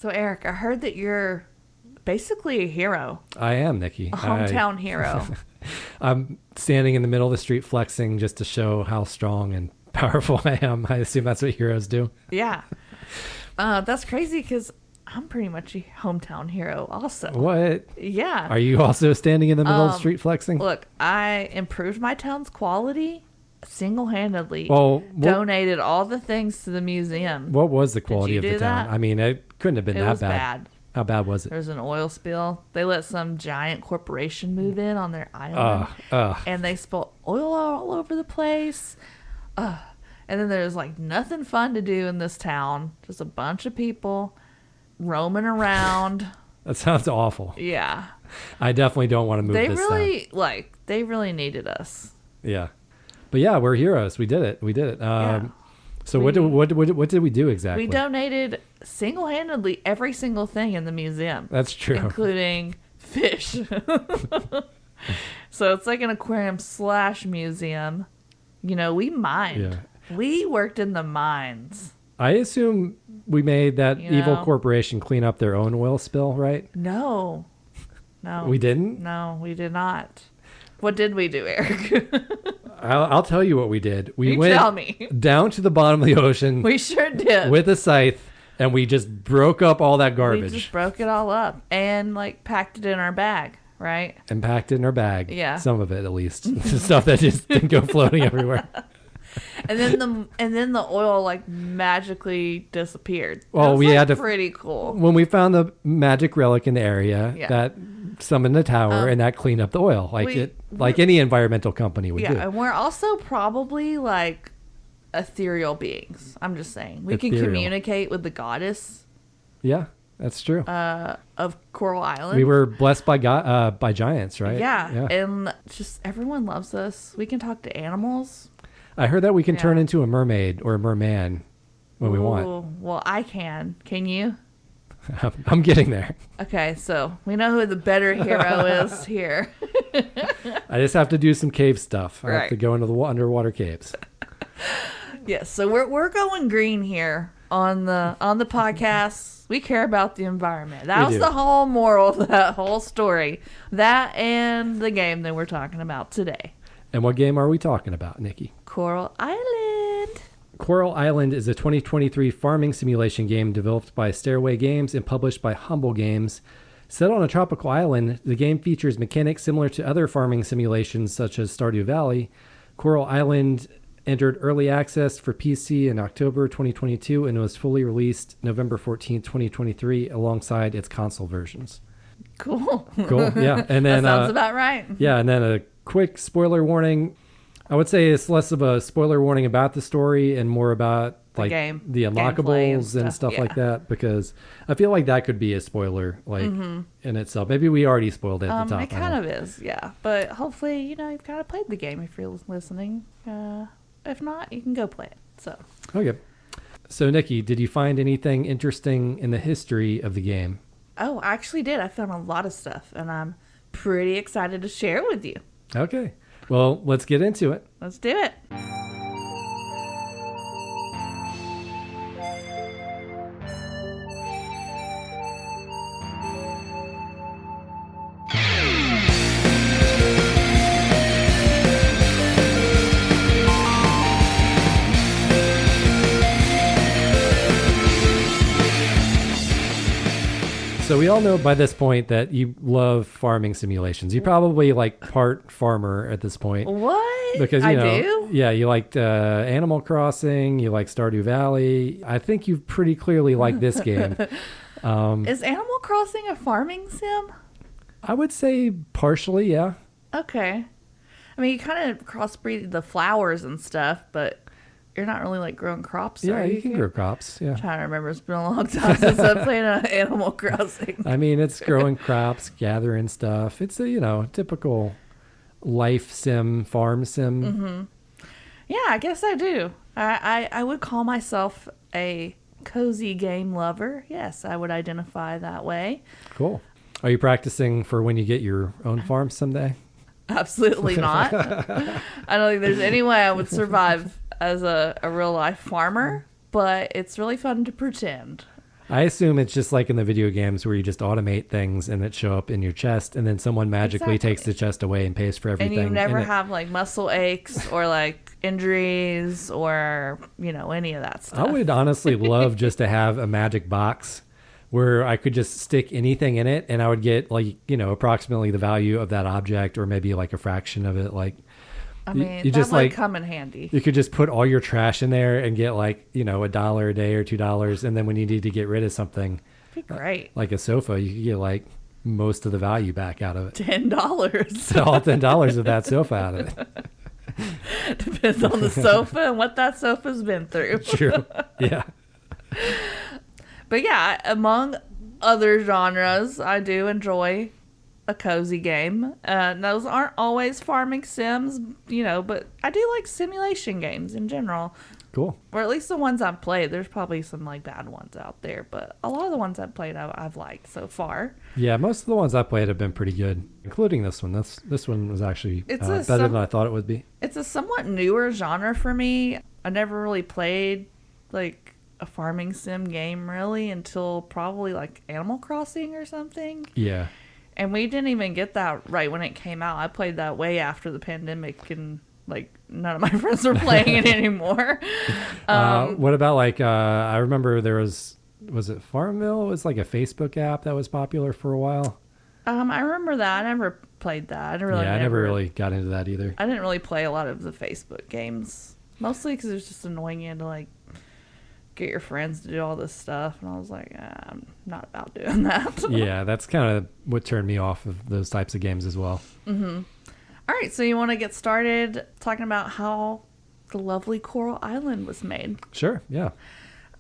So, Eric, I heard that you're basically a hero. I am, Nikki. A hometown hero. I'm standing in the middle of the street flexing just to show how strong and powerful I am. I assume that's what heroes do. Yeah. That's crazy because I'm pretty much a hometown hero also. What? Yeah. Are you also standing in the middle of the street flexing? Look, I improved my town's quality single-handedly. Donated all the things to the museum. What was the quality of the town? That? I mean, it couldn't have been that was bad. How bad was it? There was an oil spill. They let some giant corporation move in on their island. And they spilled oil all over the place. And then there's like nothing fun to do in this town. Just a bunch of people roaming around. That sounds awful. Yeah. I definitely don't want to move this town. They really needed us. Yeah. But yeah, we're heroes. We did it. Yeah. So what did we do exactly? We donated single-handedly every single thing in the museum. That's true. Including fish. So it's like an aquarium / museum. You know, we mined. Yeah. We worked in the mines. I assume we made that evil corporation clean up their own oil spill, right? No. We didn't? No, we did not. What did we do, Eric? I'll tell you what we did. We tell me. Down to the bottom of the ocean. We sure did. With a scythe, and we just broke up all that garbage. We just broke it all up and packed it in our bag, right? And packed it in our bag. Yeah. Some of it, at least. Stuff that just didn't go floating everywhere. And then the oil magically disappeared. Well, we had to pretty cool. When we found the magic relic in the area that summoned the tower, and that cleaned up the oil, like any environmental company would do. Yeah, and we're also probably ethereal beings. I'm just saying we can communicate with the goddess. Yeah, that's true. Of Coral Island. We were blessed by giants, right? Yeah, and just everyone loves us. We can talk to animals. I heard that we can turn into a mermaid or a merman when we want. Well, I can. Can you? I'm getting there. Okay, so we know who the better hero is here. I just have to do some cave stuff. I Right. have to go into the underwater caves. Yes, so we're going green here on the podcast. We care about the environment. That was the whole moral of that whole story. That and the game that we're talking about today. And what game are we talking about, Nikki? Coral Island. Coral Island is a 2023 farming simulation game developed by Stairway Games and published by Humble Games. Set on a tropical island, the game features mechanics similar to other farming simulations such as Stardew Valley. Coral Island entered early access for PC in October 2022 and was fully released November 14, 2023 alongside its console versions. Cool. Yeah. And then that sounds about right. Yeah, and then a quick spoiler warning. I would say it's less of a spoiler warning about the story and more about the game, the unlockables and stuff like that, because I feel like that could be a spoiler in itself. Maybe we already spoiled it at the top. It kind of is, yeah. But hopefully, you've kind of played the game if you're listening. If not, you can go play it. So okay. So Nikki, did you find anything interesting in the history of the game? Oh, I actually did. I found a lot of stuff, and I'm pretty excited to share it with you. Okay. Well, let's get into it. Let's do it. So we all know by this point that you love farming simulations. You probably part farmer at this point. What? Because I do? Yeah, you liked Animal Crossing, you like Stardew Valley. I think you pretty clearly like this game. Is Animal Crossing a farming sim? I would say partially, yeah. Okay. I mean, you kind of crossbreed the flowers and stuff, but you're not really growing crops. Yeah, you can grow crops. Yeah. I'm trying to remember. It's been a long time since I've played Animal Crossing. I mean, it's growing crops, gathering stuff. It's a typical life sim, farm sim. Mm-hmm. Yeah, I guess I do. I would call myself a cozy game lover. Yes, I would identify that way. Cool. Are you practicing for when you get your own farm someday? Absolutely not. I don't think there's any way I would survive as a real life farmer, but it's really fun to pretend. I assume it's just like in the video games where you just automate things and it show up in your chest, and then someone magically takes the chest away and pays for everything. And you never have like muscle aches or like injuries or, any of that stuff. I would honestly love just to have a magic box where I could just stick anything in it and I would get like, approximately the value of that object, or maybe like a fraction of it. Like, that just would come in handy. You could just put all your trash in there and get like, $1 a day or $2. And then when you need to get rid of something, that'd be great. Like a sofa, you could get like most of the value back out of it. $10. So all $10 of that sofa out of it. Depends on the sofa and what that sofa's been through. True. Yeah. But yeah, among other genres, I do enjoy a cozy game. Those aren't always farming sims, but I do like simulation games in general. Cool. Or at least the ones I've played. There's probably some like bad ones out there, but a lot of the ones I've played I've liked so far. Yeah, most of the ones I've played have been pretty good, including this one. This one was actually better than I thought it would be. It's a somewhat newer genre for me. I never really played like a farming sim game really until probably like Animal Crossing or something. Yeah. And we didn't even get that right when it came out. I played that way after the pandemic, and like none of my friends were playing it anymore. What about like I remember there was it Farmville? It was like a Facebook app that was popular for a while. I remember that. I never played that. I never really got into that either. I didn't really play a lot of the Facebook games, mostly because it was just annoying. You had to like get your friends to do all this stuff, and I was like, I'm not about doing that. Yeah, that's kind of what turned me off of those types of games as well. Mm-hmm. All right, so you want to get started talking about how the lovely Coral Island was made? Sure, yeah.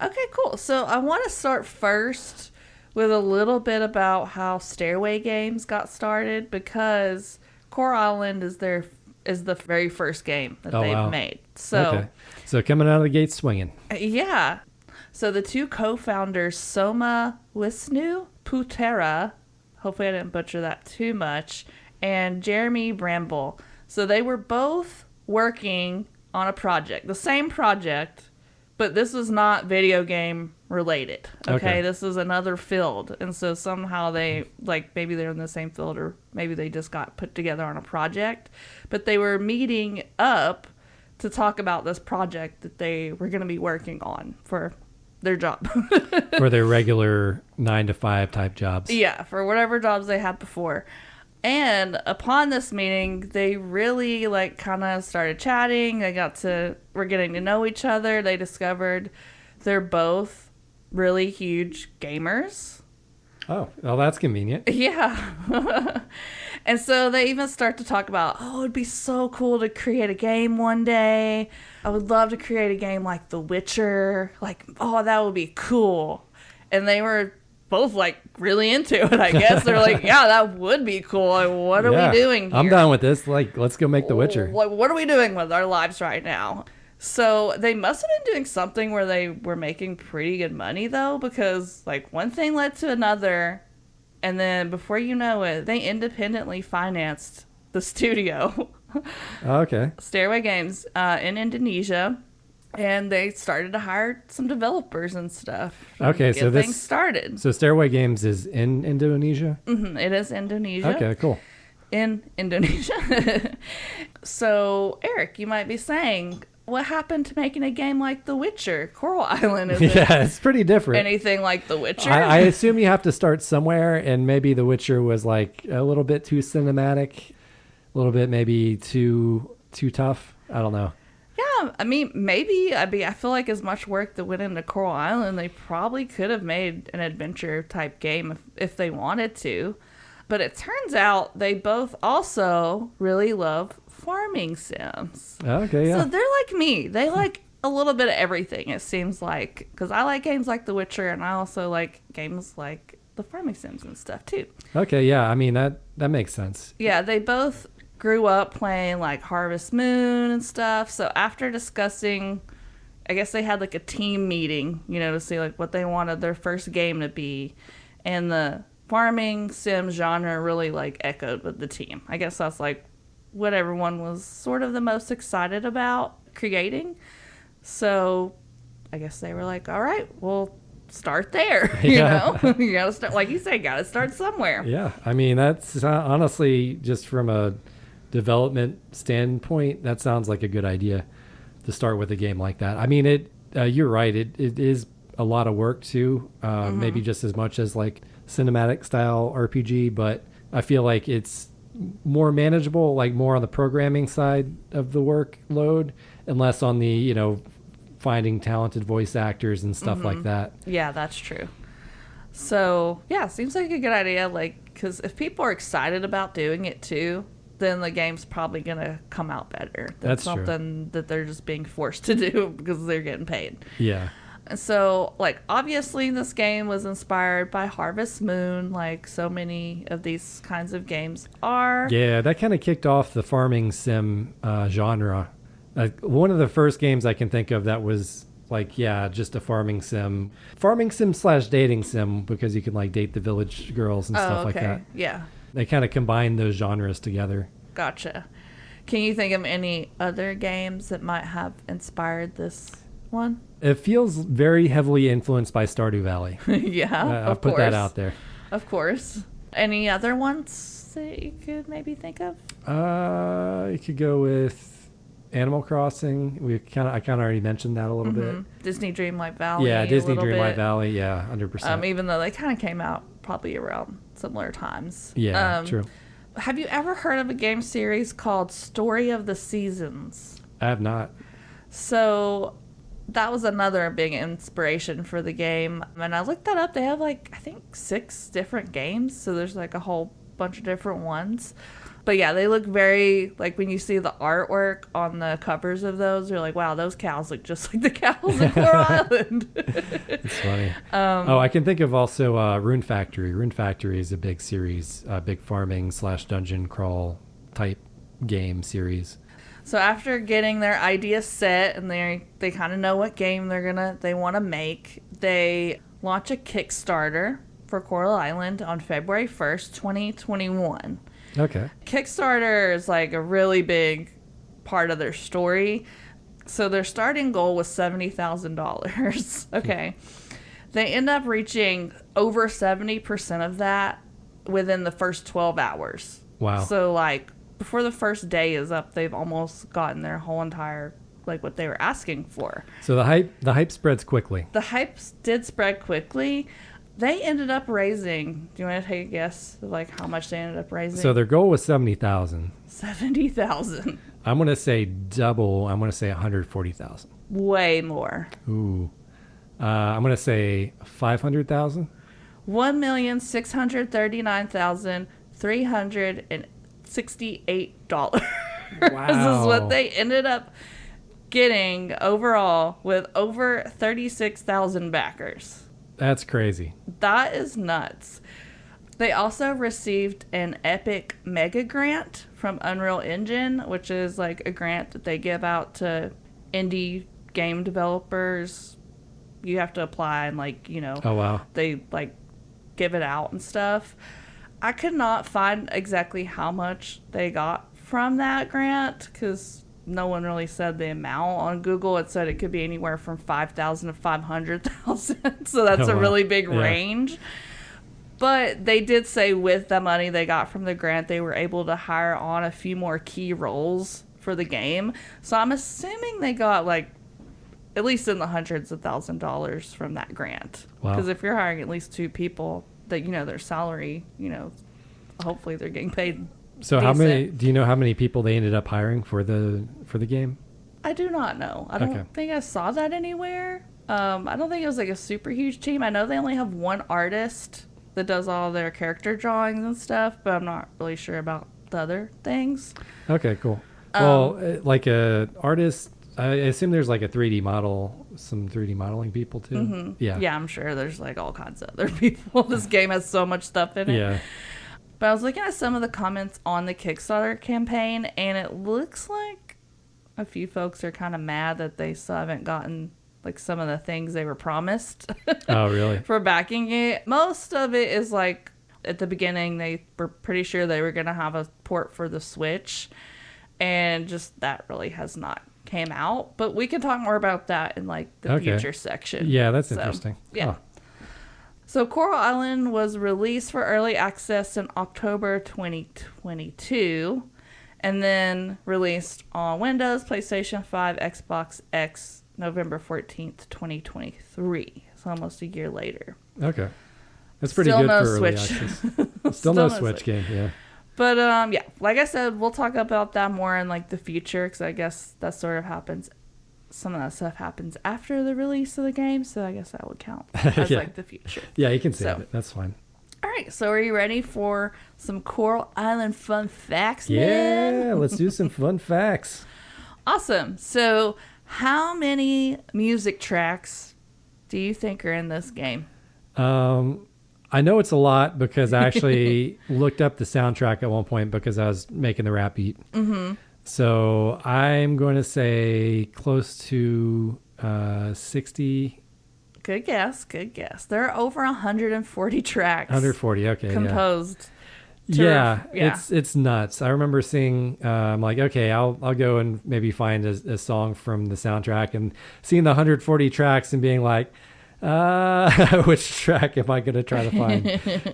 Okay, cool. So I want to start first with a little bit about how Stairway Games got started, because Coral Island is the very first game that they've made. So coming out of the gate swinging. Yeah. So the two co-founders, Soma Wisnu Putera, hopefully I didn't butcher that too much, and Jeremy Bramble. So they were both working on a project, the same project, but this was not video game related. Okay. This is another field. And so somehow they, like, maybe they're in the same field, or maybe they just got put together on a project, but they were meeting up to talk about this project that they were going to be working on for their job. For their regular 9-to-5 type jobs. Yeah, for whatever jobs they had before. And upon this meeting, they really like kind of started chatting. We're getting to know each other. They discovered they're both really huge gamers. Oh, well, that's convenient. Yeah. And so they even start to talk about, it'd be so cool to create a game one day. I would love to create a game like The Witcher. Like, that would be cool. And they were both like really into it, I guess. They're like, yeah, that would be cool. Like, what are we doing here? I'm down with this. Like, let's go make The Witcher. What are we doing with our lives right now? So they must have been doing something where they were making pretty good money, though, because like one thing led to another. And then before you know it, they independently financed the studio. Okay. Stairway Games in Indonesia. And they started to hire some developers and stuff. Okay, so things started. So Stairway Games is in Indonesia? Mm-hmm, it is Indonesia. Okay, cool. In Indonesia. So, Eric, you might be saying, what happened to making a game like The Witcher? Coral Island isn't it's pretty different. Anything like The Witcher. I assume you have to start somewhere, and maybe The Witcher was like a little bit too cinematic, a little bit maybe too tough. I don't know. Yeah, I mean, maybe. I feel like as much work that went into Coral Island, they probably could have made an adventure type game if they wanted to. But it turns out they both also really love farming sims. Okay, yeah. So they're like me. They like a little bit of everything, it seems like. Because I like games like The Witcher, and I also like games like the farming sims and stuff, too. Okay, yeah. I mean, that makes sense. Yeah, they both grew up playing like Harvest Moon and stuff. So after discussing, I guess they had like a team meeting, to see like what they wanted their first game to be. And the farming sim genre really like echoed with the team. I guess that's like what everyone was sort of the most excited about creating. So I guess they were like, all right, well, start there. You know, you gotta start, like you say, gotta start somewhere. Yeah, I mean, that's honestly, just from a development standpoint, that sounds like a good idea to start with a game like that. I mean, you're right, it is a lot of work too, maybe just as much as like cinematic style RPG, but I feel like it's more manageable, like more on the programming side of the workload and less on the, you know, finding talented voice actors and stuff like that. Yeah, that's true. So yeah, seems like a good idea, like, because if people are excited about doing it too, then the game's probably gonna come out better than that's something true. That they're just being forced to do because they're getting paid. Yeah. And so, like, obviously this game was inspired by Harvest Moon, like so many of these kinds of games are. Yeah, that kind of kicked off the farming sim genre. One of the first games I can think of that was like, just a farming sim / dating sim, because you can like date the village girls and stuff like that. Yeah. They kind of combined those genres together. Gotcha. Can you think of any other games that might have inspired this one? It feels very heavily influenced by Stardew Valley. Yeah, I'll put that out there. Of course. Any other ones that you could maybe think of? You could go with Animal Crossing. I kind of already mentioned that a little bit. Disney Dreamlight Valley. Yeah, Disney Dreamlight Valley. Yeah, 100%. Even though they kind of came out probably around similar times. Yeah, true. Have you ever heard of a game series called Story of the Seasons? I have not. So that was another big inspiration for the game. And I looked that up. They have like, I think 6 different games. So there's like a whole bunch of different ones. But yeah, they look very, like when you see the artwork on the covers of those, you're like, wow, those cows look just like the cows in Coral Island. It's funny. I can think of also Rune Factory. Rune Factory is a big series, big farming / dungeon crawl type game series. So after getting their idea set and they kind of know what game they want to make, they launch a Kickstarter for Coral Island on February 1st, 2021. Okay. Kickstarter is like a really big part of their story. So their starting goal was $70,000. Okay. They end up reaching over 70% of that within the first 12 hours. Wow. So like before the first day is up, they've almost gotten their whole entire, like what they were asking for. So the hype spreads quickly. The hype did spread quickly. They ended up raising, do you want to take a guess of like how much they ended up raising? So their goal was 70,000. 70,000. I'm going to say double. I'm going to say 140,000. Way more. Ooh. I'm going to say 500,000. $1,639,368. Wow. This is what they ended up getting overall with over 36,000 backers. That's crazy. That is nuts. They also received an Epic Mega Grant from Unreal Engine, which is like a grant that they give out to indie game developers. You have to apply and like, you know, oh wow, they like give it out and stuff. I could not find exactly how much they got from that grant because no one really said the amount. On Google, it said it could be anywhere from 5,000 to 500,000. So that's a really big range. But they did say with the money they got from the grant, they were able to hire on a few more key roles for the game. So I'm assuming they got like at least in the hundreds of $1,000s from that grant. Because if you're hiring at least 2 people, that you know their salary, you know, hopefully they're getting paid. So decent. Do you know how many people they ended up hiring for the game? I do not know. I don't think I saw that anywhere. I don't think it was like a super huge team. I know they only have one artist that does all their character drawings and stuff, but I'm not really sure about the other things. Okay, cool. Well, like a artist, I assume there's like a 3D model, some 3D modeling people too. Mm-hmm. Yeah, I'm sure there's like all kinds of other people. This game has so much stuff in it. Yeah. But I was looking at some of the comments on the Kickstarter campaign, and it looks like a few folks are kind of mad that they still haven't gotten like some of the things they were promised. Oh, really? For backing it. Most of it is like at the beginning they were pretty sure they were going to have a port for the Switch, and just that really has not came out. But we can talk more about that in like the future section. Yeah, that's interesting. Yeah. So Coral Island was released for early access in October 2022 and then released on Windows, PlayStation 5, Xbox X November 14th, 2023. So almost a year later. Okay. That's pretty Still good no for early Switch. access. Still no Switch game, yeah. But yeah, like I said, we'll talk about that more in like the future because I guess that sort of happens. Some of that stuff happens after the release of the game, so I guess that would count as like the future. Yeah, you can save it. That's fine. All right, so are you ready for some Coral Island fun facts, man? Yeah, let's do some fun facts. Awesome. So how many music tracks do you think are in this game? I know it's a lot because I actually looked up the soundtrack at one point because I was making the rap beat. Mm-hmm. So I'm going to say close to 60. Good guess. Good guess. There are over 140 tracks. 140. Okay. Composed. Yeah. It's nuts. I remember seeing. I'm like, okay, I'll go and maybe find a song from the soundtrack and seeing the 140 tracks and being like, which track am I going to try to find?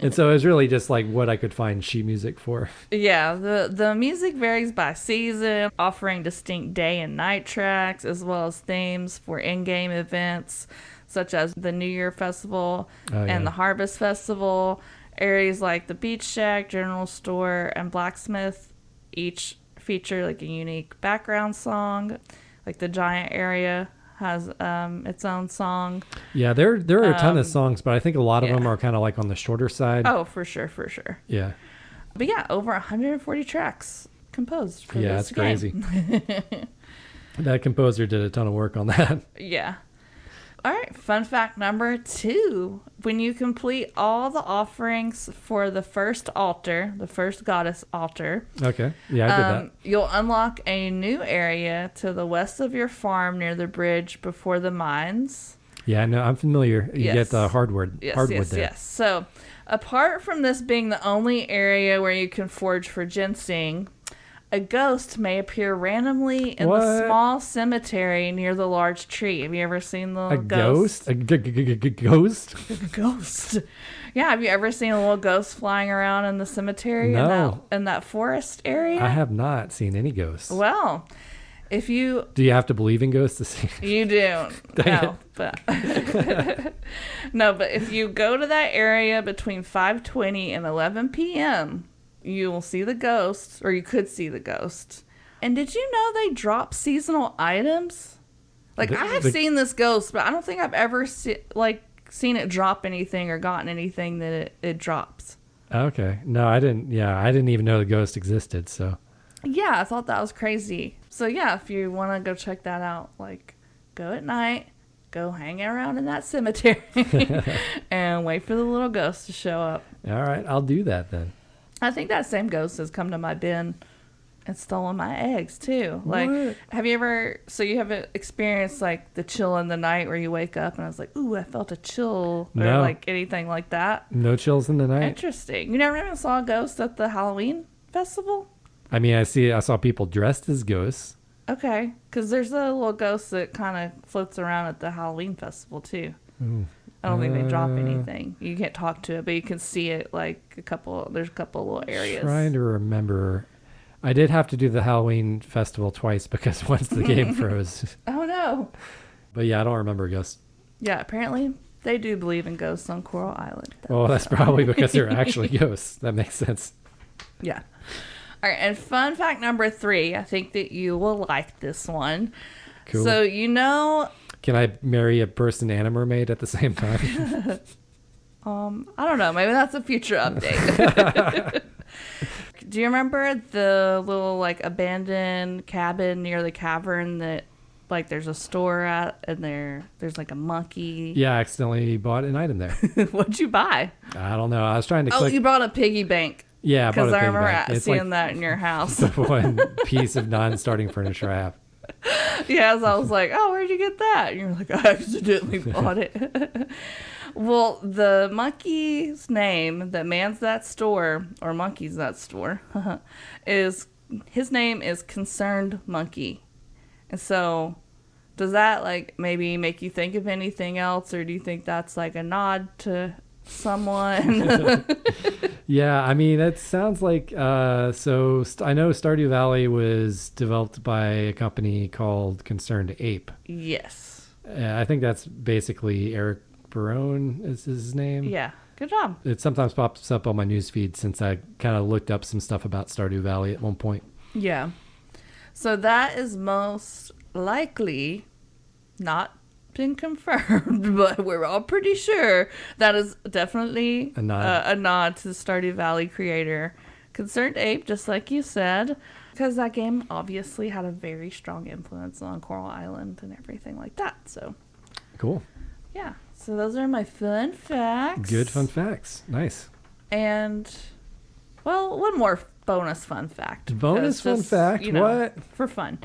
And so it was really just like what I could find sheet music for. Yeah, the music varies by season, offering distinct day and night tracks, as well as themes for in-game events, such as the New Year Festival and the Harvest Festival. Areas like the Beach Shack, General Store, and Blacksmith each feature like a unique background song. Like the Giant area has its own song. Yeah, there are a ton of songs, but I think a lot of them are kind of like on the shorter side. Oh, for sure. Yeah. But yeah, over 140 tracks composed for this game. That's crazy. That composer did a ton of work on that. Yeah. All right, fun fact number 2. When you complete all the offerings for the first altar, the first goddess altar. Okay, yeah, I did that. You'll unlock a new area to the west of your farm near the bridge before the mines. Yeah, no, I'm familiar. You get the hardwood there. Yes. So, apart from this being the only area where you can forage for ginseng, a ghost may appear randomly in the small cemetery near the large tree. Have you ever seen the ghost? A ghost? Ghost. Yeah, have you ever seen a little ghost flying around in the cemetery? No. In that forest area? I have not seen any ghosts. Well, if you... Do you have to believe in ghosts to see? You do. But if you go to that area between 5:20 and 11 p.m., you will see the ghost, or you could see the ghost. And did you know they drop seasonal items? Like, I have seen this ghost, but I don't think I've ever seen it drop anything or gotten anything that it drops. Okay. No, I didn't. Yeah, I didn't even know the ghost existed, so. Yeah, I thought that was crazy. So, yeah, if you want to go check that out, like, go at night, go hang around in that cemetery, and wait for the little ghost to show up. All right, I'll do that then. I think that same ghost has come to my bin and stolen my eggs too. Like, what? Have you ever? So you haven't experienced like the chill in the night where you wake up and I was like, ooh, I felt a chill, or like anything like that. No chills in the night. Interesting. You never even saw a ghost at the Halloween festival? I mean, I saw people dressed as ghosts. Okay, because there's a little ghost that kind of floats around at the Halloween festival too. Ooh. I don't think they drop anything. You can't talk to it, but you can see it like there's a couple little areas. Trying to remember. I did have to do the Halloween festival twice because once the game froze. Oh no. But yeah, I don't remember ghosts. Yeah, apparently they do believe in ghosts on Coral Island. That's probably because they're actually ghosts. That makes sense. Yeah. All right, and fun fact number 3. I think that you will like this one. Cool. So can I marry a person and a mermaid at the same time? I don't know. Maybe that's a future update. Do you remember the little like abandoned cabin near the cavern that like there's a store at and there's like a monkey? Yeah, I accidentally bought an item there. What'd you buy? I don't know. I was trying to click. Oh, you bought a piggy bank. Yeah, I bought a piggy bank. Because I remember seeing that in your house. The one piece of non-starting furniture I have. Yes, I was like, oh, where'd you get that? And you're like, I accidentally bought it. Well, the monkey's name that mans that store, or monkeys that store, his name is Concerned Monkey. And so, does that like maybe make you think of anything else, or do you think that's like a nod to someone. Yeah, I mean, it sounds like I know Stardew Valley was developed by a company called Concerned Ape. Yes. I think that's basically Eric Barone is his name. Yeah, good job. It sometimes pops up on my newsfeed since I kind of looked up some stuff about Stardew Valley at one point. Yeah. So that is most likely not been confirmed, but we're all pretty sure that is definitely a nod to the Stardew Valley creator, Concerned Ape, just like you said, because that game obviously had a very strong influence on Coral Island and everything like that. So cool. Yeah. So those are my fun facts. Good fun facts. Nice. And, well, one more bonus fun fact. Bonus fun fact? What? For fun.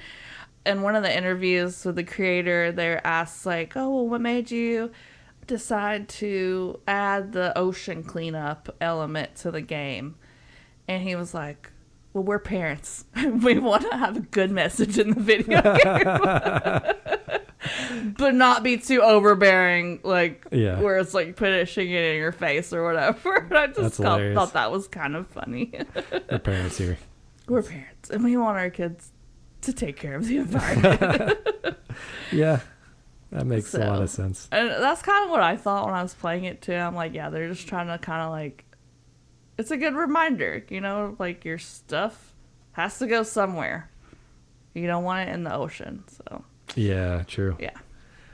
In one of the interviews with the creator, they're asked, like, oh, well, what made you decide to add the ocean cleanup element to the game? And he was like, well, we're parents. We want to have a good message in the video game. But not be too overbearing, like, where it's like punishing it in your face or whatever. And I just thought that was kind of funny. We're parents here. We're parents, and we want our kids to take care of the environment. Yeah, that makes a lot of sense. And that's kind of what I thought when I was playing it too. I'm like, yeah, they're just trying to kind of like, it's a good reminder, you know, like your stuff has to go somewhere. You don't want it in the ocean, so. Yeah, true. Yeah.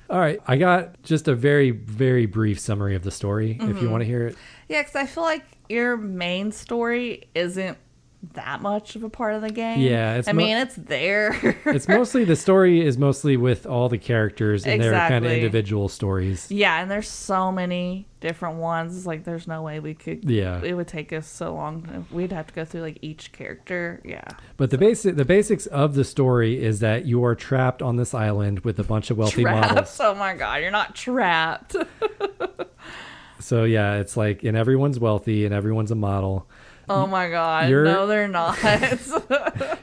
All right, I got just a very, very brief summary of the story, if you want to hear it. Yeah, because I feel like your main story isn't that much of a part of the game. Yeah, it's there. It's mostly, the story is mostly with all the characters and their kind of individual stories. Yeah, and there's so many different ones. Like, there's no way we could. Yeah, it would take us so long. We'd have to go through like each character. Yeah. But the basics of the story is that you are trapped on this island with a bunch of wealthy models. Oh my god, you're not trapped. So yeah, it's like, and everyone's wealthy and everyone's a model. Oh my god, no they're not.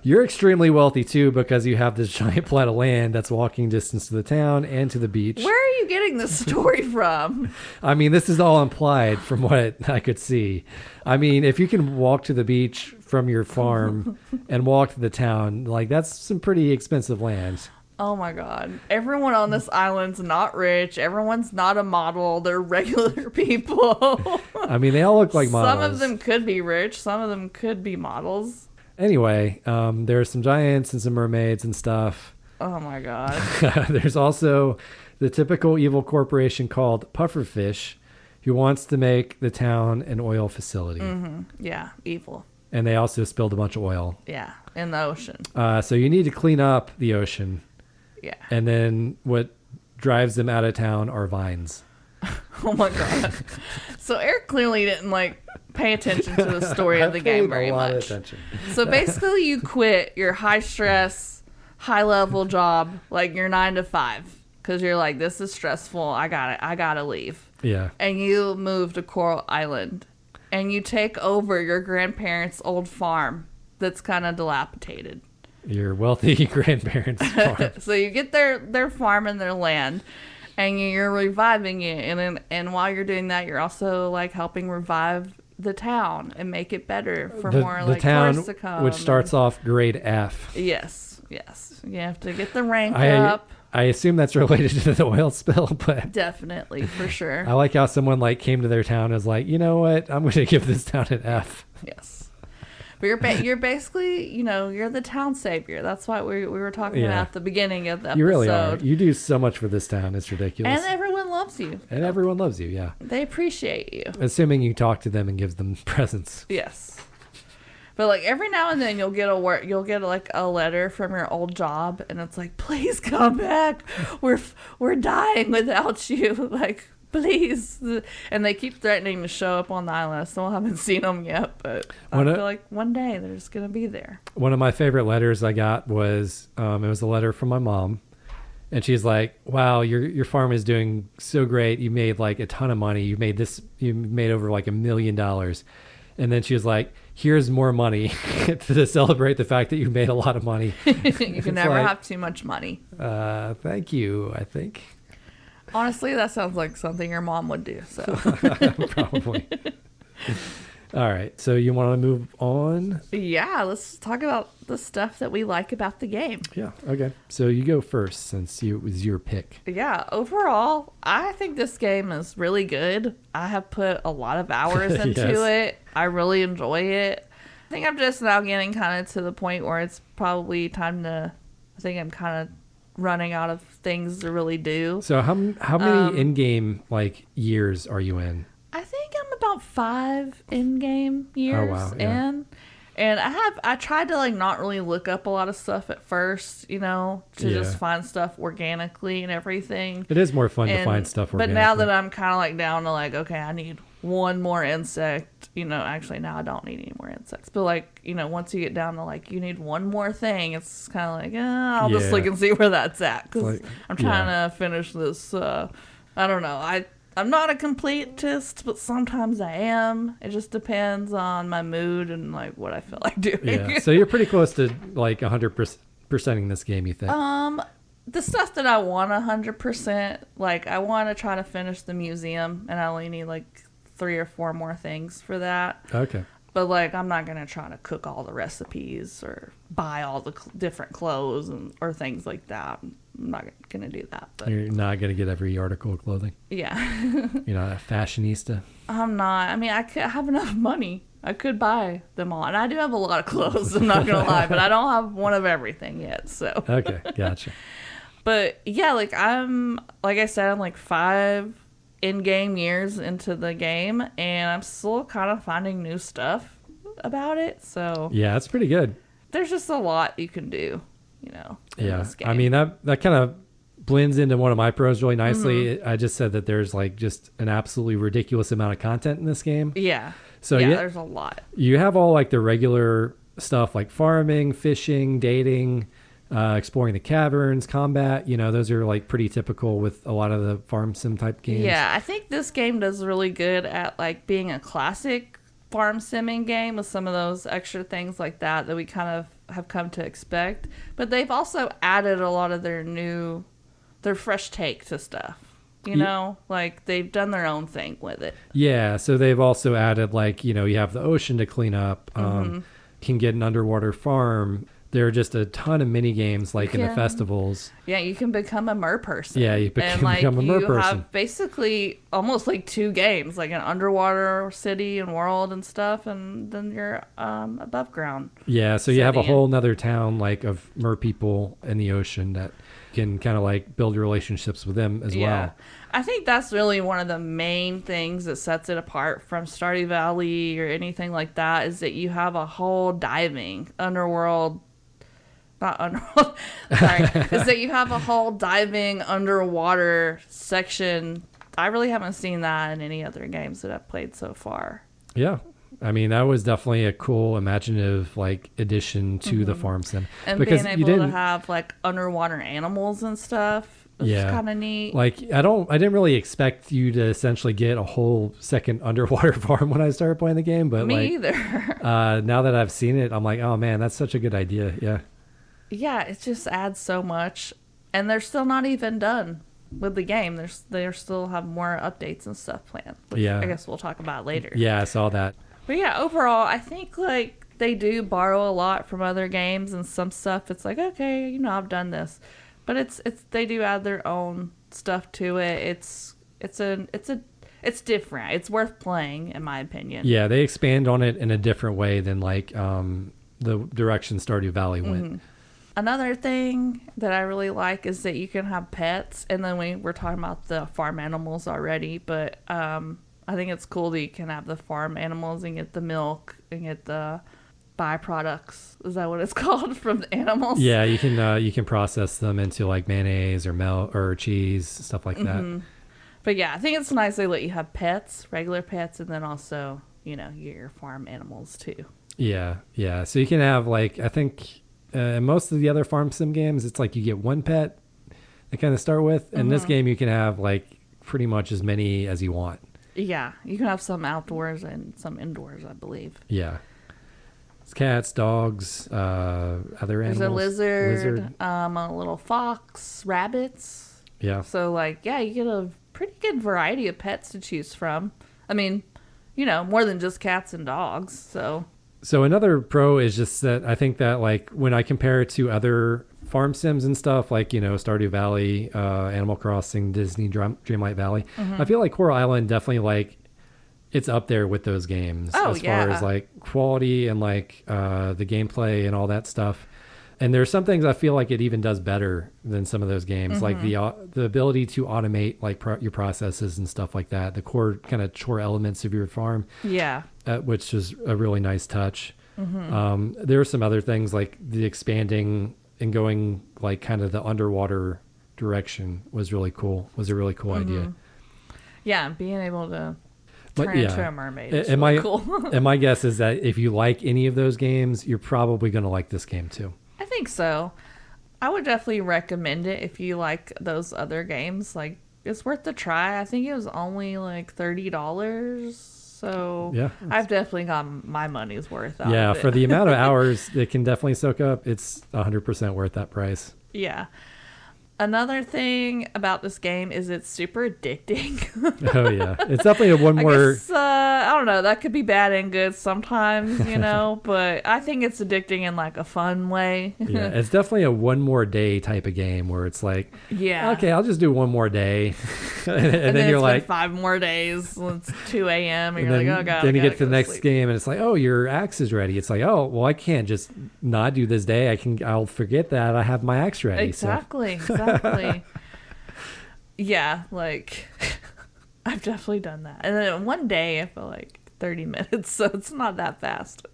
You're extremely wealthy too, because you have this giant plot of land that's walking distance to the town and to the beach. Where are you getting this story from? I mean, this is all implied from what I could see. I mean, if you can walk to the beach from your farm and walk to the town, like, that's some pretty expensive land. Oh my god. Everyone on this island's not rich. Everyone's not a model. They're regular people. I mean, they all look like models. Some of them could be rich. Some of them could be models. Anyway, there are some giants and some mermaids and stuff. Oh my god. There's also the typical evil corporation called Pufferfish, who wants to make the town an oil facility. Mm-hmm. Yeah, evil. And they also spilled a bunch of oil. Yeah, in the ocean. So you need to clean up the ocean. Yeah. And then what drives them out of town are vines. Oh my god. So Eric clearly didn't like pay attention to the story of the game very much. So basically you quit your high stress, high level job, like your 9 to 5, because you're like, this is stressful. I gotta leave. Yeah. And you move to Coral Island and you take over your grandparents' old farm that's kind of dilapidated. Your wealthy grandparents' farm. So you get their farm and their land, and you're reviving it. And while you're doing that, you're also like helping revive the town and make it better for more like tourists to come. Which starts off grade F. Yes. You have to get the rank up. I assume that's related to the oil spill, but definitely, for sure. I like how someone like came to their town and was like, you know what? I'm going to give this town an F. Yes. But you're basically, you know, you're the town savior. That's what we were talking about at the beginning of the episode. You really are. You do so much for this town. It's ridiculous. And everyone loves you. And everyone loves you, yeah. They appreciate you. Assuming you talk to them and give them presents. Yes. But like every now and then you'll get like a letter from your old job, and it's like, please come back. We're dying without you. Like, please. And they keep threatening to show up on the island. I still haven't seen them yet, but I feel like one day they're just going to be there. One of my favorite letters I got was, it was a letter from my mom. And she's like, wow, your farm is doing so great. You made like a ton of money. You made over like $1 million. And then she was like, here's more money to celebrate the fact that you made a lot of money. You can never have too much money. Thank you, I think. Honestly, that sounds like something your mom would do. So Probably. All right. So you want to move on? Yeah, let's talk about the stuff that we like about the game. Yeah. Okay. So you go first since it was your pick. Yeah, overall, I think this game is really good. I have put a lot of hours into it. I really enjoy it. I think I'm just now getting kind of to the point where it's probably time to... I think I'm kind of running out of things to really do. So how many in-game years are you in? I think I'm about 5 in-game years in. And I tried to not really look up a lot of stuff at first, to just find stuff organically and everything. It is more fun to find stuff organically. But now that I'm kind of down to okay, I need one more insect, actually now I don't need any more insects. But once you get down to you need one more thing, it's kind of I'll just look and see where that's at. Because I'm trying to finish this, I don't know, I'm not a completist, but sometimes I am. It just depends on my mood and what I feel like doing. Yeah. So you're pretty close to 100%ing this game, you think? The stuff that I want 100%, I want to try to finish the museum, and I only need 3 or 4 more things for that. Okay. But I'm not gonna try to cook all the recipes or buy all the different clothes or things like that. I'm not gonna do that. But you're not gonna get every article of clothing. Yeah. You're not a fashionista. I'm not. I mean, I have enough money. I could buy them all, and I do have a lot of clothes. I'm not gonna lie, but I don't have one of everything yet. So. Okay, gotcha. But yeah, I'm I said, I'm 5 in-game years into the game, and I'm still kind of finding new stuff about it. So yeah, it's pretty good. There's just a lot you can do, in this game. I mean that kind of blends into one of my pros really nicely. Mm-hmm. I just said that there's just an absolutely ridiculous amount of content in this game. Yeah. So yeah, there's a lot. You have all the regular stuff like farming, fishing, dating, exploring the caverns, combat. Those are pretty typical with a lot of the farm sim type games. Yeah, I think this game does really good at Mm-hmm. being a classic farm simming game with some of those extra things like that we kind of have come to expect. But they've also added a lot of their fresh take to stuff. They've done their own thing with it. Yeah, so they've also added you have the ocean to clean up. You can get an underwater farm. There are just a ton of mini games in the festivals. Yeah, you can become a person. Yeah, you can become a mer person. You have basically almost 2 games, an underwater city and world and stuff, and then you're above ground. Yeah, so you have a whole nother town of mer people in the ocean that can kind of build relationships with them as well. I think that's really one of the main things that sets it apart from Stardew Valley or anything like that, is that you have a whole diving underworld. Not underworld. Sorry, is that you have a whole diving underwater section. I really haven't seen that in any other games that I've played so far. Yeah. I mean, that was definitely a cool, imaginative, addition to the farm sim. And because being able to have, underwater animals and stuff was kind of neat. I didn't really expect you to essentially get a whole second underwater farm when I started playing the game. But Me either. Now that I've seen it, I'm oh man, that's such a good idea. Yeah. Yeah, it just adds so much. And they're still not even done with the game. They still have more updates and stuff planned, which I guess we'll talk about later. Yeah, I saw that. But yeah, overall, I think they do borrow a lot from other games, and some stuff it's okay, I've done this, but they do add their own stuff to it. It's different. It's worth playing, in my opinion. Yeah, they expand on it in a different way than the direction Stardew Valley went. Mm-hmm. Another thing that I really like is that you can have pets, and then we were talking about the farm animals already, but I think it's cool that you can have the farm animals and get the milk and get the byproducts. Is that what it's called from the animals? Yeah, you can process them into mayonnaise or milk or cheese, stuff like that. But yeah, I think it's nice they let you have pets, regular pets, and then also you get your farm animals too. Yeah. So you can have I think. Most of the other farm sim games, it's you get one pet they kind of start with. In this game, you can have pretty much as many as you want. Yeah, you can have some outdoors and some indoors, I believe. Yeah. It's cats, dogs, other animals. There's a lizard. A little fox, rabbits. Yeah. So, like, yeah, you get a pretty good variety of pets to choose from. I mean, you know, more than just cats and dogs. So another pro is just that I think that, like, when I compare it to other farm sims and stuff, like, you know, Stardew Valley, Animal Crossing, Disney Dreamlight Valley, I feel like Coral Island definitely, like, it's up there with those games as far as, like, quality and, like, the gameplay and all that stuff. And there's some things I feel like it even does better than some of those games, like the ability to automate, like, your processes and stuff like that, the core kind of chore elements of your farm. Yeah. Which is a really nice touch. There are some other things, like the expanding and going, like, kind of the underwater direction was really cool. Was a really cool idea. Yeah, being able to turn into a mermaid is and really cool. And my guess is that if you like any of those games, you're probably going to like this game too. I think so. I would definitely recommend it if you like those other games. Like, it's worth the try. I think it was only like $30. So yeah, I've definitely got my money's worth out yeah, of it. for the amount of hours it can definitely soak up, it's 100% worth that price. Yeah. Another thing about this game is it's super addicting. Oh, yeah. It's definitely I don't know. That could be bad and good sometimes, you know, but I think it's addicting in, like, a fun way. Yeah, it's definitely a one more day type of game where it's like, yeah, okay, I'll just do one more day. and then you're like, 5 more days. It's 2 a.m. and you're like, oh, God. Then you get to the next game and it's like, oh, your axe is ready. It's like, oh, well, I can't just not do this day. I'll forget that I have my axe ready. Exactly. Yeah, like, I've definitely done that. And then one day I feel like 30 minutes, so it's not that fast.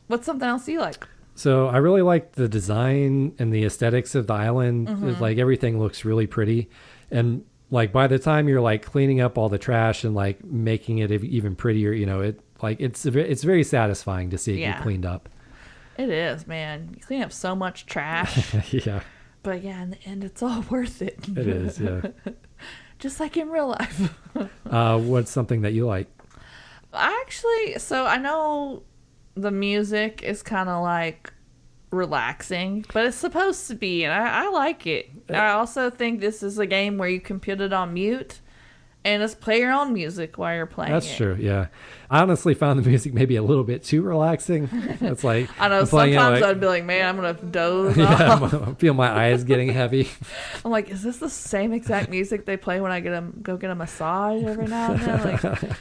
What's something else you like? So I really like the design and the aesthetics of the island. It's like everything looks really pretty. And, like, by the time you're, like, cleaning up all the trash and, like, making it even prettier, you know, it's very satisfying to see it get cleaned up. It is, man. You clean up so much trash. Yeah. But yeah, in the end, it's all worth it. It is, yeah. Just like in real life. What's something that you like? So I know the music is kind of like relaxing, but it's supposed to be, and I like it. I also think this is a game where you can put it on mute and just play your own music while you're playing. That's true, yeah. I honestly found the music maybe a little bit too relaxing. It's like, I know, sometimes I'd be like, man, I'm going to doze off. I feel my eyes getting heavy. I'm like, is this the same exact music they play when I go get a massage every now and then? Like,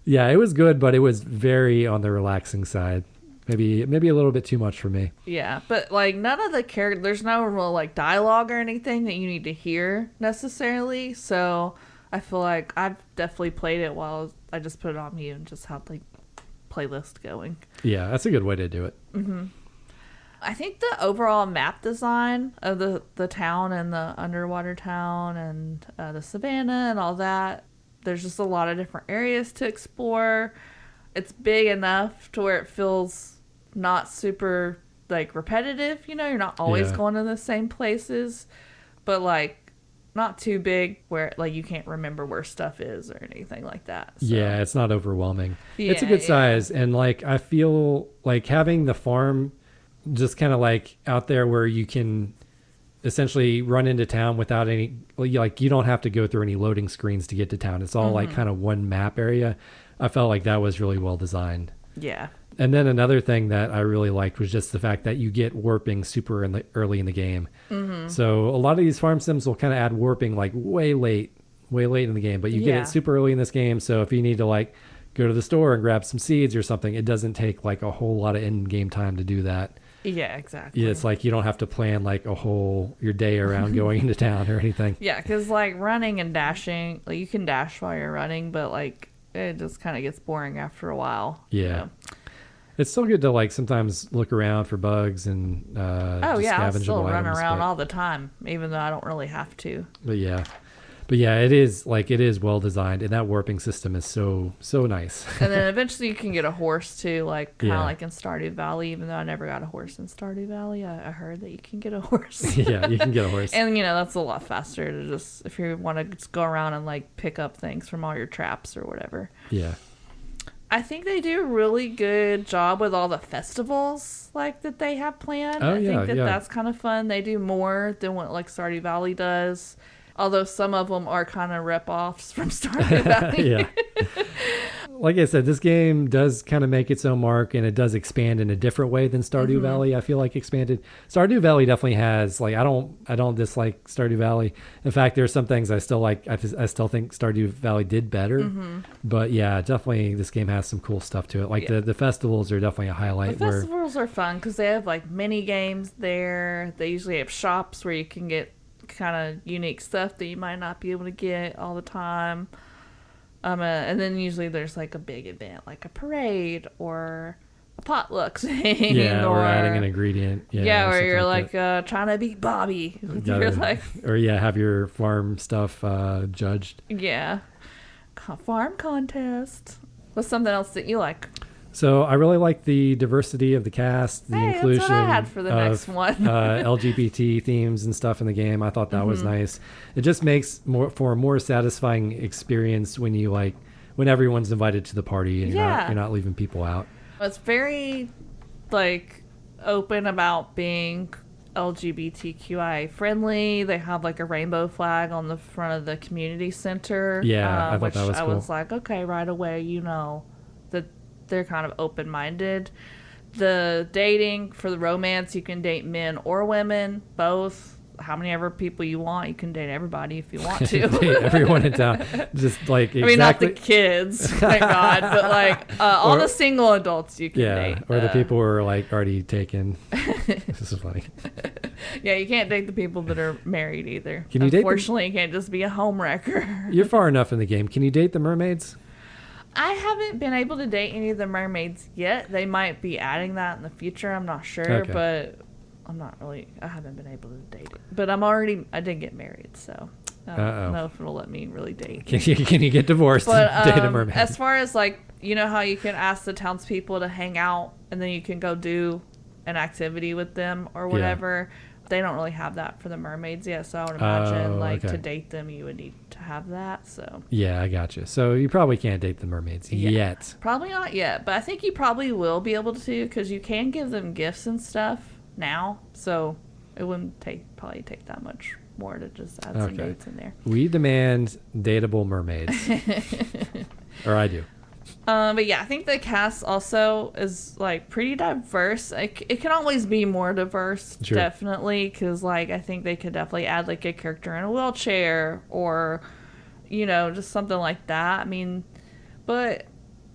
yeah, it was good, but it was very on the relaxing side. Maybe a little bit too much for me. Yeah, but, like, none of the characters, there's no real, like, dialogue or anything that you need to hear necessarily. So I feel like I've definitely played it while I just put it on mute and just had, like, playlist going. Yeah, that's a good way to do it. I think the overall map design of the town and the underwater town and the savannah and all that, there's just a lot of different areas to explore. It's big enough to where it feels not super, like, repetitive, you know, you're not always going to the same places, but, like, not too big where, like, you can't remember where stuff is or anything like that. So. Yeah, it's not overwhelming. It's a good size, and, like, I feel like having the farm just kind of, like, out there where you can essentially run into town without any, like, you don't have to go through any loading screens to get to town. It's all like kind of one map area. I felt like that was really well designed. Yeah. And then another thing that I really liked was just the fact that you get warping super early in the game. So a lot of these farm sims will kind of add warping like way late in the game, but you get it super early in this game. So if you need to, like, go to the store and grab some seeds or something, it doesn't take, like, a whole lot of in-game time to do that. Yeah, exactly. Yeah, it's like you don't have to plan, like, your day around going into town or anything. Yeah, because, like, running and dashing, like, you can dash while you're running, but, like, it just kind of gets boring after a while. Yeah. You know? It's still good to, like, sometimes look around for bugs and I'll still run items, around all the time, even though I don't really have to. But yeah, it is well designed, and that warping system is so nice. And then eventually you can get a horse too, like kind of like in Stardew Valley. Even though I never got a horse in Stardew Valley, I heard that you can get a horse. Yeah, you can get a horse, and, you know, that's a lot faster to just, if you want to just go around and, like, pick up things from all your traps or whatever. Yeah. I think they do a really good job with all the festivals like that they have planned. I think that's kind of fun. They do more than what like Stardew Valley does. Although some of them are kind of rip-offs from Stardew Valley. Yeah. Like I said, this game does kind of make its own mark, and it does expand in a different way than Stardew Valley. I feel like expanded. Stardew Valley definitely has like I don't dislike Stardew Valley. In fact, there's some things I still like. I still think Stardew Valley did better. But yeah, definitely this game has some cool stuff to it. Like the festivals are definitely a highlight. The festivals are fun because they have like mini games there. They usually have shops where you can get kind of unique stuff that you might not be able to get all the time. And then usually there's like a big event, like a parade or a potluck thing. Yeah, or adding an ingredient. Yeah, or you're like trying to beat Bobby. You're like, or have your farm stuff judged. Yeah, farm contest. What's something else that you like? So I really like the diversity of the cast, the inclusion that's what I had for the next one. LGBT themes and stuff in the game. I thought that was nice. It just makes for a more satisfying experience when everyone's invited to the party and you're not leaving people out. It's very like open about being LGBTQI friendly. They have like a rainbow flag on the front of the community center. Yeah, I thought that was cool. I was like, okay, right away, that they're kind of open-minded. The dating for the romance, you can date men or women, both. How many ever people you want, you can date everybody if you want to. Date everyone in town, just like exactly. I mean, not the kids, thank God, but like all the single adults you can date. Or the people who are like already taken. This is funny. Yeah, you can't date the people that are married either. Can you Unfortunately, you can't just be a homewrecker. You're far enough in the game. Can you date the mermaids? I haven't been able to date any of the mermaids yet. They might be adding that in the future. I'm not sure, but I haven't been able to date it. But I did get married, so I don't know if it'll let me really date. Can you get divorced and date a mermaid? As far as like, you know how you can ask the townspeople to hang out and then you can go do an activity with them or whatever. They don't really have that for the mermaids yet, so I would imagine to date them you would need to have that. So yeah, I gotcha. So you probably can't date the mermaids yet. Probably not yet, but I think you probably will be able to because you can give them gifts and stuff now. So it wouldn't probably take that much more to just add some dates in there. We demand dateable mermaids, or I do. But yeah, I think the cast also is like pretty diverse. It can always be more diverse, definitely, because like I think they could definitely add like a character in a wheelchair or just something like that. I mean, but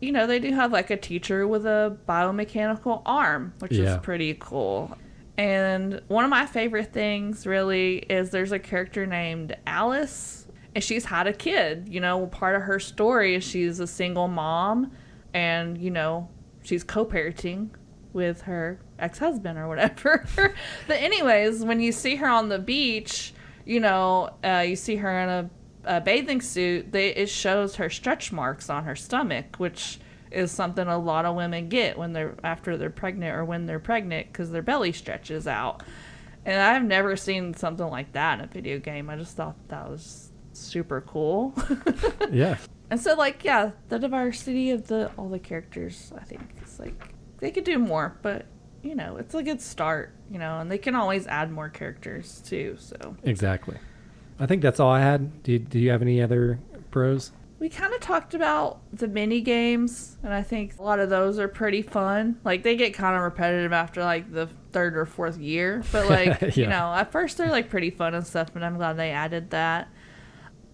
they do have like a teacher with a biomechanical arm, which is pretty cool. And one of my favorite things really is there's a character named Alice. And she's had a kid, part of her story is she's a single mom and, she's co-parenting with her ex-husband or whatever. But anyways, when you see her on the beach, you see her in a bathing suit, it shows her stretch marks on her stomach, which is something a lot of women get after they're pregnant or when they're pregnant because their belly stretches out. And I've never seen something like that in a video game. I just thought that was super cool. Yeah. And so the diversity of all the characters, I think it's like they could do more, but it's a good start, and they can always add more characters too. So exactly. I think that's all I had. Do you have any other pros? We kind of talked about the mini games, and I think a lot of those are pretty fun. Like they get kind of repetitive after like the third or fourth year, but like at first they're like pretty fun and stuff, but I'm glad they added that.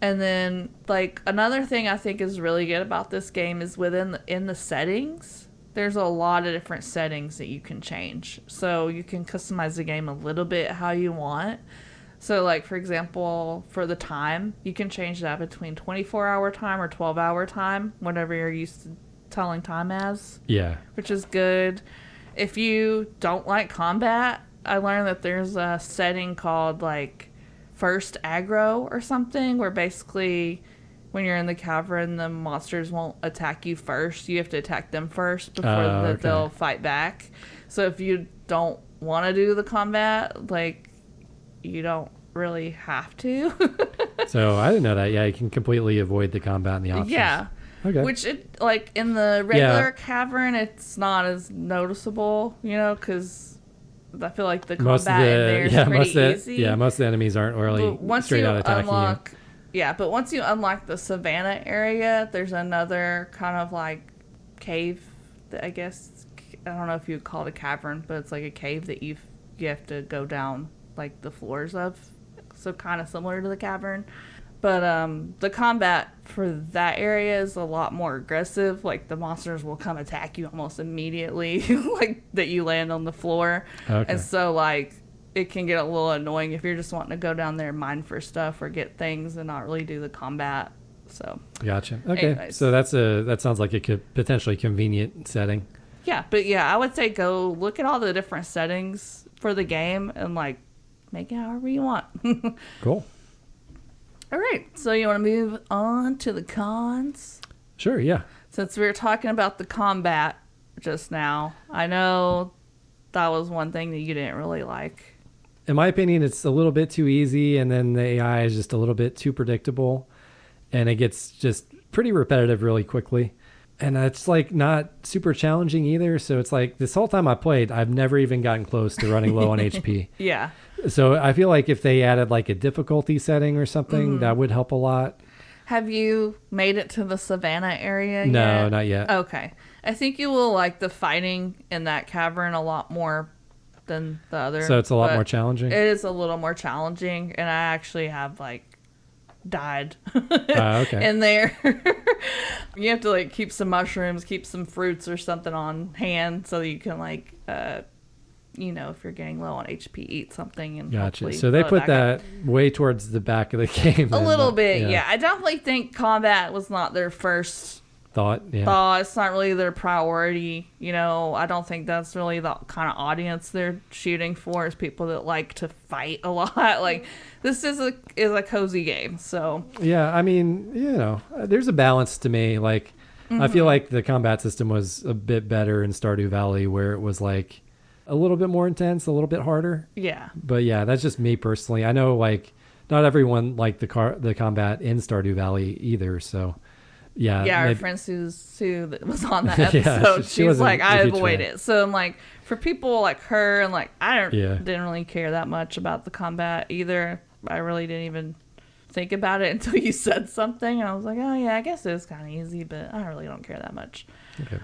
And then, like, another thing I think is really good about this game is in the settings, there's a lot of different settings that you can change. So you can customize the game a little bit how you want. So, like, for example, for the time, you can change that between 24-hour time or 12-hour time, whatever you're used to telling time as. Yeah. Which is good. If you don't like combat, I learned that there's a setting called, like, first aggro or something where basically when you're in the cavern the monsters won't attack you first. You have to attack them first before they'll fight back. So if you don't want to do the combat, like you don't really have to. So I didn't know that. Yeah, you can completely avoid the combat and the options. Yeah. Okay. Which, like, in the regular cavern, it's not as noticeable, because I feel like the combat in there is pretty easy. Yeah, most of the enemies aren't really straight out attacking you. Yeah, but once you unlock the savannah area, there's another kind of, like, cave that I guess, I don't know if you would call it a cavern, but it's like a cave that you have to go down, like, the floors of. So kind of similar to the cavern. But the combat for that area is a lot more aggressive. Like, the monsters will come attack you almost immediately, like, that you land on the floor. Okay. And so, like, it can get a little annoying if you're just wanting to go down there and mine for stuff or get things and not really do the combat. So. Gotcha. Okay. Anyways. So that sounds like a potentially convenient setting. Yeah. But, yeah, I would say go look at all the different settings for the game and, like, make it however you want. Cool. All right, so you want to move on to the cons? Sure, yeah. Since we were talking about the combat just now, I know that was one thing that you didn't really like. In my opinion, it's a little bit too easy, and then the AI is just a little bit too predictable, and it gets just pretty repetitive really quickly. And it's like not super challenging either, so it's like this whole time I played, I've never even gotten close to running low on HP. Yeah. So I feel like if they added like a difficulty setting or something, that would help a lot. Have you made it to the savannah area yet? No, not yet. Okay. I think you will like the fighting in that cavern a lot more than the other. So it's a lot more challenging? It is a little more challenging, and I actually have like died okay. in there. You have to like keep some mushrooms, keep some fruits or something on hand so that you can like if you're getting low on HP, eat something and gotcha. So they put that way towards the back of the game. A little bit, yeah. I definitely think combat was not their first thought. It's not really their priority. I don't think that's really the kind of audience they're shooting for, is people that like to fight a lot. Like, this is a cozy game, so. Yeah, I mean, there's a balance to me. Like, I feel like the combat system was a bit better in Stardew Valley, where it was like a little bit more intense, a little bit harder. Yeah. But yeah, that's just me personally. I know like not everyone liked the combat in Stardew Valley either, so. Yeah, our friend Sue that was on that episode, she was like, I avoid it. So I'm like, for people like her, and like I didn't really care that much about the combat either. I really didn't even think about it until you said something, and I was like, oh yeah, I guess it is kind of easy, but I really don't care that much. Okay.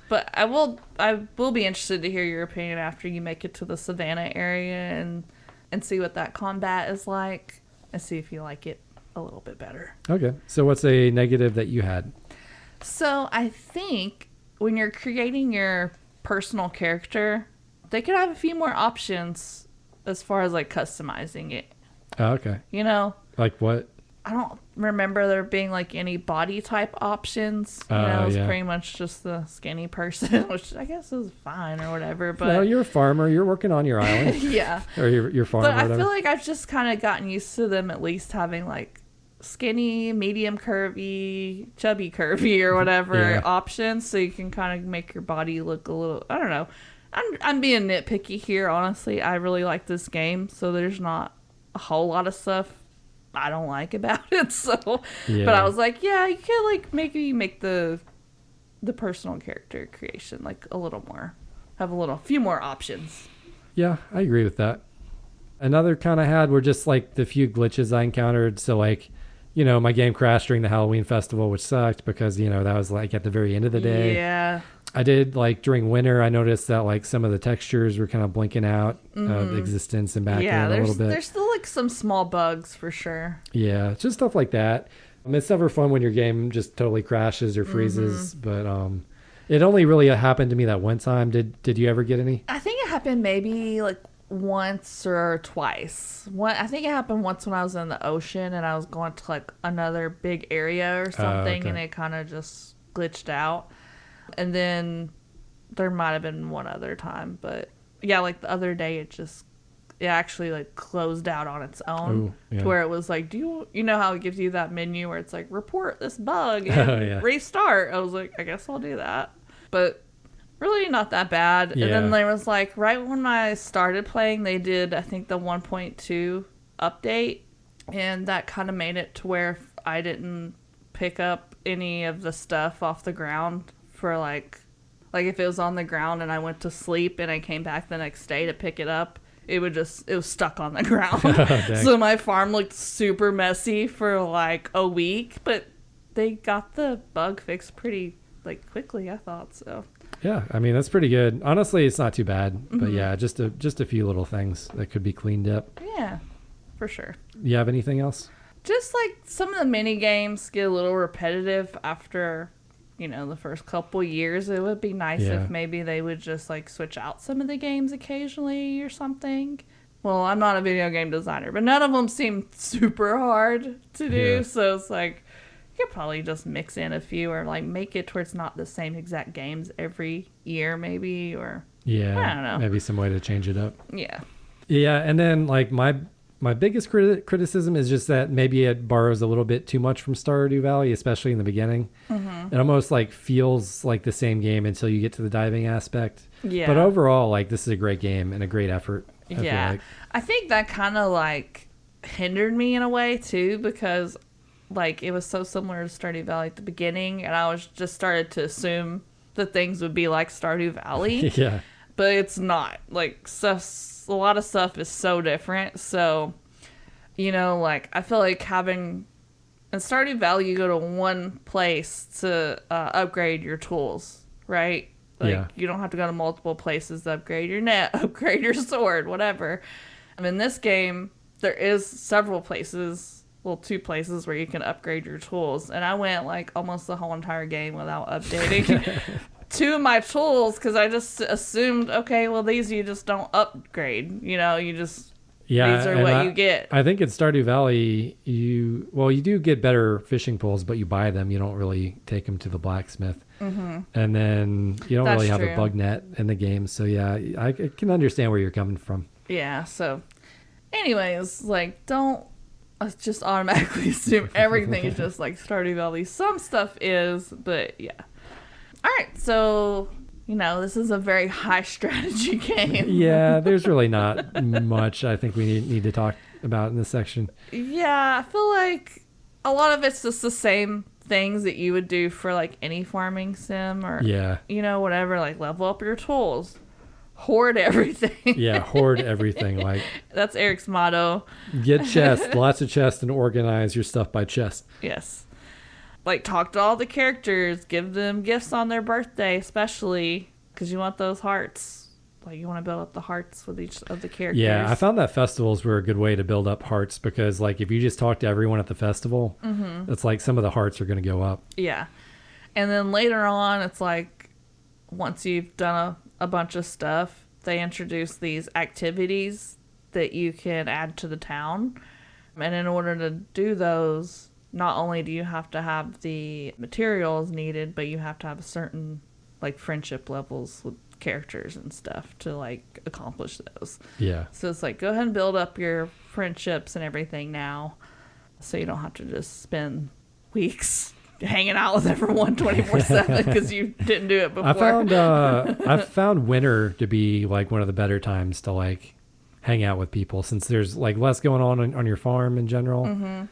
But I will be interested to hear your opinion after you make it to the savannah area and see what that combat is like, and see if you like it a little bit better. Okay. So what's a negative that you had? So I think when you're creating your personal character, they could have a few more options as far as like customizing it. Oh, okay. Like what? I don't remember there being like any body type options. It was pretty much just the skinny person, which I guess is fine or whatever. But no, you're a farmer. You're working on your island. Yeah. Or your farm. But I feel like I've just kind of gotten used to them at least having like skinny, medium curvy, chubby curvy or whatever options, so you can kind of make your body look a little, I don't know. I'm being nitpicky here, honestly. I really like this game, so there's not a whole lot of stuff I don't like about it. So, but I was like, yeah, you could like maybe make the personal character creation like a little more, have a few more options. Yeah, I agree with that. Another kind I had were just like the few glitches I encountered. So like, my game crashed during the Halloween festival, which sucked because, that was like at the very end of the day. Yeah. I did like during winter, I noticed that like some of the textures were kind of blinking out of existence and back in a little bit. There's still like some small bugs for sure. Yeah, just stuff like that. It's never fun when your game just totally crashes or freezes, but it only really happened to me that one time. Did you ever get any? I think it happened maybe like once or twice. I think it happened once when I was in the ocean and I was going to like another big area or something, and it kind of just glitched out. And then there might have been one other time, but yeah, like the other day it actually like closed out on its own. To where it was like, do you know how it gives you that menu where it's like report this bug and restart? I was like, I guess I'll do that, but really not that bad. And then there was like right when I started playing, they did I think the 1.2 update, and that kind of made it to where if I didn't pick up any of the stuff off the ground for like if it was on the ground and I went to sleep and I came back the next day to pick it up, it was stuck on the ground. So my farm looked super messy for like a week, but they got the bug fixed pretty like quickly, I thought. So yeah, I mean, that's pretty good. Honestly, it's not too bad, but yeah, just a few little things that could be cleaned up. Yeah, for sure. You have anything else? Just like some of the mini games get a little repetitive after, the first couple years. It would be nice if maybe they would just like switch out some of the games occasionally or something. Well, I'm not a video game designer, but none of them seem super hard to do. So it's like, you could probably just mix in a few or like make it where it's not the same exact games every year maybe, or I don't know. Maybe some way to change it up. Yeah. Yeah, and then like my biggest criticism is just that maybe it borrows a little bit too much from Stardew Valley, especially in the beginning. Mm-hmm. It almost like feels like the same game until you get to the diving aspect. Yeah. But overall, like this is a great game and a great effort. I think that kind of like hindered me in a way too, because like it was so similar to Stardew Valley at the beginning, and I was just started to assume that things would be like Stardew Valley. Yeah. But it's not. Like a lot of stuff is so different. So, like I feel like having in Stardew Valley, you go to one place to upgrade your tools, right? Like you don't have to go to multiple places to upgrade your net, upgrade your sword, whatever. And in this game, there is several places. Well, 2 places where you can upgrade your tools. And I went like almost the whole entire game without updating 2 of my tools because I just assumed, okay, well, these you just don't upgrade. You just, these are what you get. I think in Stardew Valley, you do get better fishing poles, but you buy them. You don't really take them to the blacksmith. Mm-hmm. And then you don't really have a bug net in the game. So yeah, I can understand where you're coming from. Yeah, so anyways, like don't just automatically assume everything is just like Stardew Valley. Some stuff is, but yeah. All right, so this is a very high strategy game. Yeah, there's really not much I think we need to talk about in this section. Yeah, I feel like a lot of it's just the same things that you would do for like any farming sim or whatever, like level up your tools. Hoard everything. Yeah, hoard everything. Like that's Eric's motto. Get chests, lots of chests, and organize your stuff by chest. Yes. Like talk to all the characters, give them gifts on their birthday, especially because you want those hearts. Like you want to build up the hearts with each of the characters. Yeah, I found that festivals were a good way to build up hearts because like if you just talk to everyone at the festival, it's like some of the hearts are going to go up. Yeah. And then later on, it's like once you've done a bunch of stuff, they introduce these activities that you can add to the town. And in order to do those, not only do you have to have the materials needed, but you have to have a certain like friendship levels with characters and stuff to like accomplish those. Yeah. So it's like go ahead and build up your friendships and everything now, so you don't have to just spend weeks hanging out with everyone 24/7 because you didn't do it before. I found winter to be like one of the better times to like hang out with people since there's like less going on your farm in general. Mm-hmm.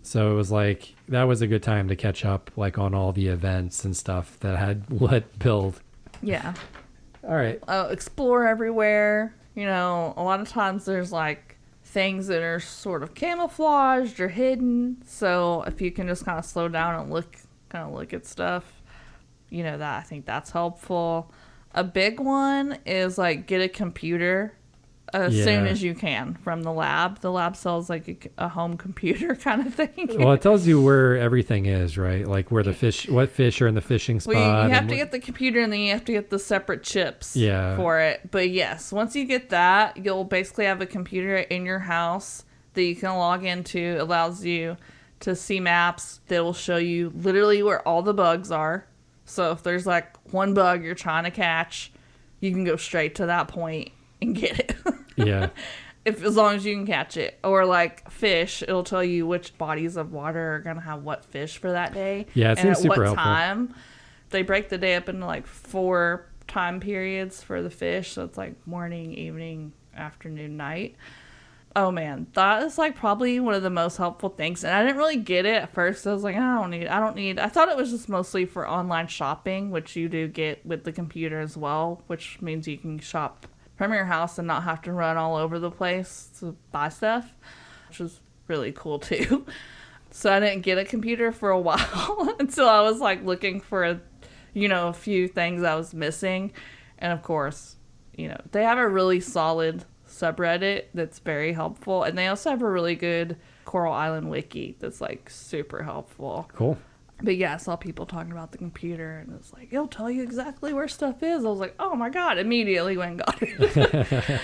So it was like that was a good time to catch up like on all the events and stuff that had let build. Yeah. All right. Explore everywhere. A lot of times there's like things that are sort of camouflaged or hidden. So if you can just kind of slow down and look at stuff, that I think that's helpful. A big one is like get a computer as soon as you can from the lab. The lab sells like a home computer kind of thing. Well, it tells you where everything is, right? Like where what fish are in the fishing spot. Well, you have to get the computer and then you have to get the separate chips for it. But yes, once you get that, you'll basically have a computer in your house that you can log into. It allows you to see maps that will show you literally where all the bugs are. So if there's like one bug you're trying to catch, you can go straight to that point and get it. Yeah. As long as you can catch it. Or like fish, it'll tell you which bodies of water are going to have what fish for that day. Yeah, it seems super helpful. Time. They break the day up into like 4 time periods for the fish. So it's like morning, evening, afternoon, night. Oh man, that is like probably one of the most helpful things. And I didn't really get it at first. I was like, I don't need. I thought it was just mostly for online shopping, which you do get with the computer as well, which means you can shop from your house and not have to run all over the place to buy stuff, which is really cool too. So I didn't get a computer for a while until I was like looking for a few things I was missing. And of course, they have a really solid subreddit that's very helpful, and they also have a really good Coral Island wiki that's like super helpful. Cool. But yeah, I saw people talking about the computer, and it's like, it'll tell you exactly where stuff is. I was like, oh my god, immediately went and got it.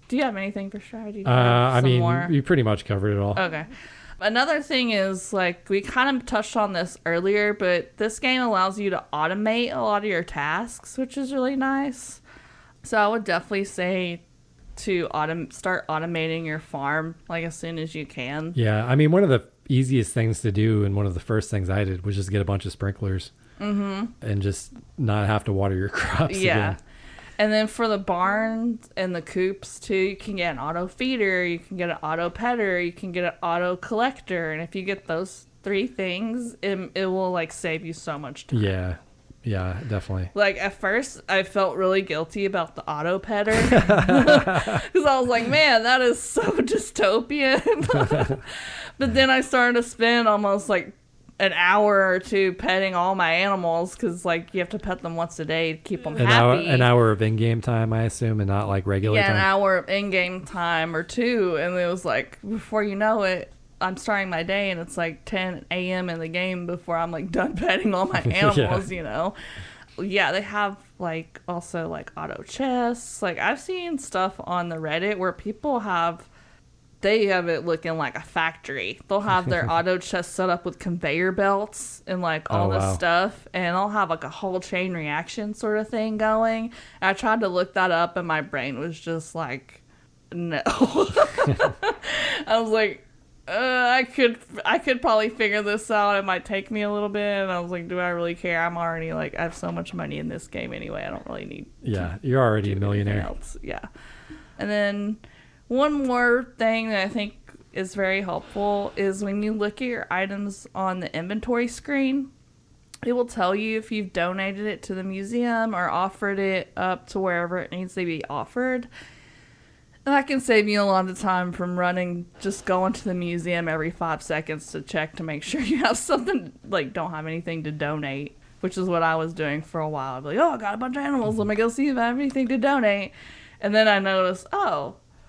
Do you have anything for strategy? You pretty much covered it all. Okay. Another thing is, like, we kind of touched on this earlier, but this game allows you to automate a lot of your tasks, which is really nice. So I would definitely say to start automating your farm, like, as soon as you can. Yeah, I mean, one of the easiest things to do, and one of the first things I did, was just get a bunch of sprinklers and just not have to water your crops again. And then for the barns and the coops too, you can get an auto feeder, you can get an auto petter, you can get an auto collector, and if you get those 3 things, it will like save you so much time. Yeah, definitely. Like, at first, I felt really guilty about the auto petter. Because I was like, man, that is so dystopian. But then I started to spend almost, like, an hour or 2 petting all my animals. Because, like, you have to pet them once a day to keep them happy. An hour of in-game time, I assume, and not, like, regular time? Yeah, an hour of in-game time or 2. And it was like, before you know it, I'm starting my day and it's like 10 a.m. in the game before I'm like done petting all my animals, Yeah, they have like also like auto chests. Like, I've seen stuff on the Reddit where people they have it looking like a factory. They'll have their auto chest set up with conveyor belts and like all this stuff, and they'll have like a whole chain reaction sort of thing going. And I tried to look that up and my brain was just like, no. I was like, I could probably figure this out. It might take me a little bit. And I was like, do I really care? I'm already like, I have so much money in this game anyway. I don't really need. Yeah, you're already a millionaire. Else. Yeah. And then one more thing that I think is very helpful is when you look at your items on the inventory screen, it will tell you if you've donated it to the museum or offered it up to wherever it needs to be offered. And that can save you a lot of time from just going to the museum every 5 seconds to check to make sure you have something, like, don't have anything to donate, which is what I was doing for a while. I'd be like, I got a bunch of animals. Let me go see if I have anything to donate. And then I noticed,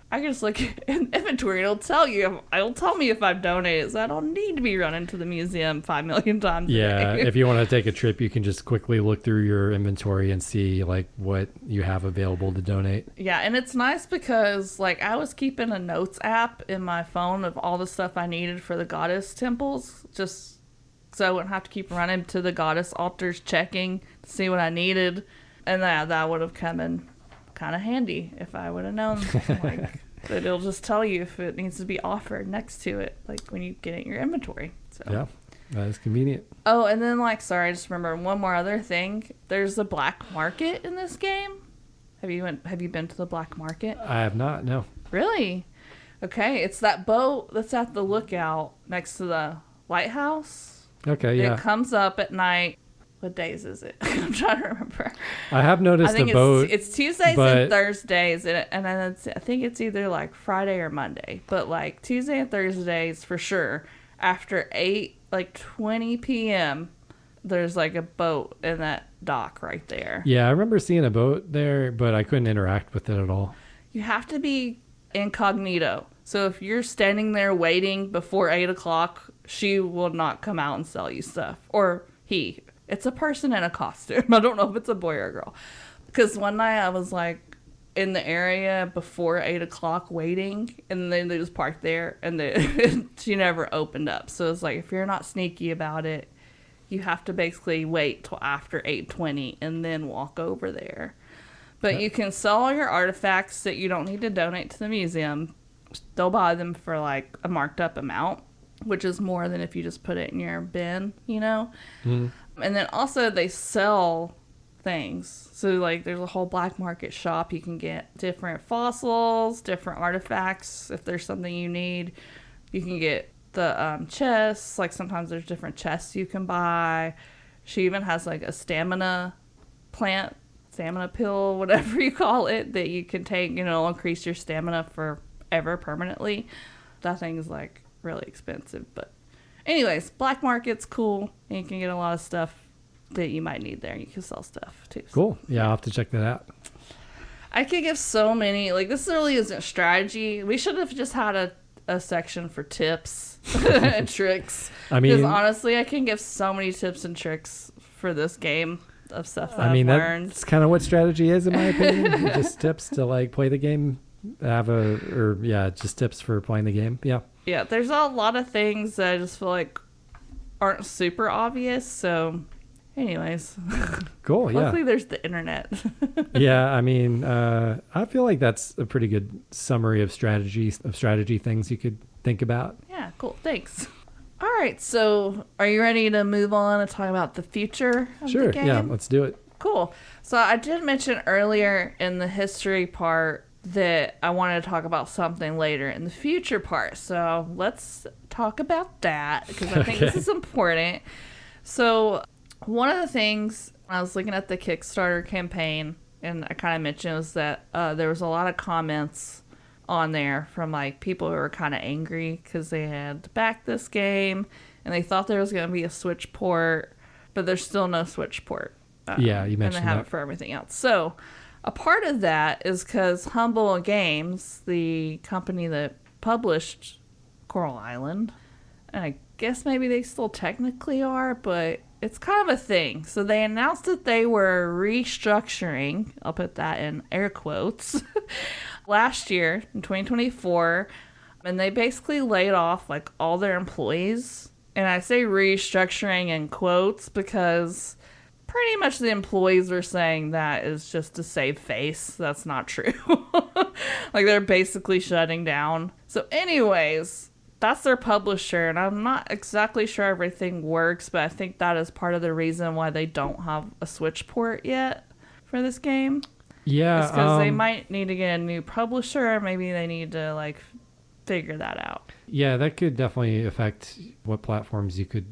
I can just look in inventory. It'll tell me if I've donated, so I don't need to be running to the museum 5 million times a day. If you want to take a trip, you can just quickly look through your inventory and see like what you have available to donate. Yeah, and it's nice because like I was keeping a notes app in my phone of all the stuff I needed for the goddess temples, just so I wouldn't have to keep running to the goddess altars checking to see what I needed, and that would have come in kind of handy if I would have known like that it'll just tell you if it needs to be offered next to it, like when you get it in your inventory. So yeah, that is convenient. Oh, and then I just remembered one more other thing. There's a black market in this game. Have you been to the black market? I have not. No. Really? Okay, it's that boat that's at the lookout next to the lighthouse. Okay, yeah. It comes up at night. What days is it? I'm trying to remember. I have noticed a boat. It's Tuesdays and Thursdays, and then I think it's either like Friday or Monday. But like Tuesday and Thursdays for sure. After 20 p.m., there's like a boat in that dock right there. Yeah, I remember seeing a boat there, but I couldn't interact with it at all. You have to be incognito. So if you're standing there waiting before 8 o'clock, she will not come out and sell you stuff. Or he. It's a person in a costume. I don't know if it's a boy or a girl. Because one night I was like in the area before 8 o'clock waiting, and then they just parked there, and she never opened up. So it's like, if you're not sneaky about it, you have to basically wait till after 8:20 and then walk over there. But you can sell all your artifacts that you don't need to donate to the museum. They'll buy them for like a marked up amount, which is more than if you just put it in your bin, Mm. And then also they sell things. So like there's a whole black market shop. You can get different fossils, different artifacts if there's something you need. You can get the chests. Like sometimes there's different chests you can buy. She even has like a stamina pill, whatever you call it, that you can take, increase your stamina forever permanently. That thing's like really expensive, but anyways, black market's cool, and you can get a lot of stuff that you might need there. You can sell stuff too. Cool. Yeah, I'll have to check that out. I could give so many, like this really isn't strategy. We should have just had a section for tips and tricks. I mean, because honestly, I can give so many tips and tricks for this game of stuff that I've learned. That's kind of what strategy is, in my opinion. Just tips to like play the game. Just tips for playing the game. Yeah. Yeah, there's a lot of things that I just feel like aren't super obvious. So, anyways. Cool, yeah. Hopefully there's the internet. Yeah, I mean, I feel like that's a pretty good summary of strategy things you could think about. Yeah, cool. Thanks. All right, so are you ready to move on and talk about the future of the game? Sure, yeah, let's do it. Cool. So I did mention earlier in the history part that I wanted to talk about something later in the future part. So let's talk about that because I think this is important. So one of the things I was looking at the Kickstarter campaign, and I kind of mentioned, was that there was a lot of comments on there from like people who were kind of angry because they had backed this game and they thought there was going to be a Switch port, but there's still no Switch port. Yeah, you mentioned and they have it for everything else. So a part of that is because Humble Games, the company that published Coral Island, and I guess maybe they still technically are, but it's kind of a thing. So they announced that they were restructuring, I'll put that in air quotes, last year in 2024, and they basically laid off like all their employees. And I say restructuring in quotes because pretty much the employees are saying that is just to save face. That's not true. Like they're basically shutting down. So anyways, that's their publisher, and I'm not exactly sure everything works, but I think that is part of the reason why they don't have a Switch port yet for this game. Yeah. It's because they might need to get a new publisher, or maybe they need to like figure that out. Yeah, that could definitely affect what platforms you could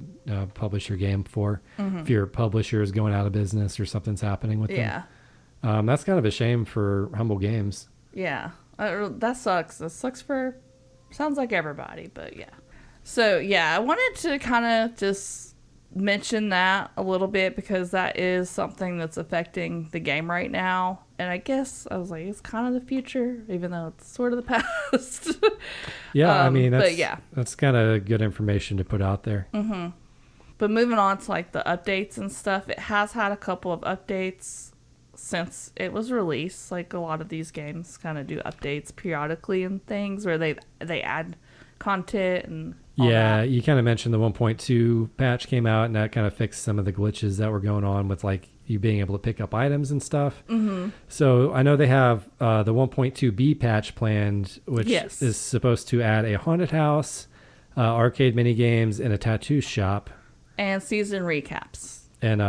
publish your game for. Mm-hmm. If your publisher is going out of business or something's happening with them. Yeah. That's kind of a shame for Humble Games. Yeah. That sucks. That sucks for, sounds like everybody, but yeah. So, yeah, I wanted to kind of just mention that a little bit because that is something that's affecting the game right now. And I guess I was like, it's kind of the future, even though it's sort of the past. Yeah, I mean, that's kind of good information to put out there. Mm-hmm. But moving on to like the updates and stuff, it has had a couple of updates since it was released. Like a lot of these games kind of do updates periodically and things where they add content and all that. You kind of mentioned the 1.2 patch came out, and that kind of fixed some of the glitches that were going on with like you being able to pick up items and stuff. Mm-hmm. So I know they have the 1.2b patch planned, which is supposed to add a haunted house, arcade mini games, and a tattoo shop, and season recaps. And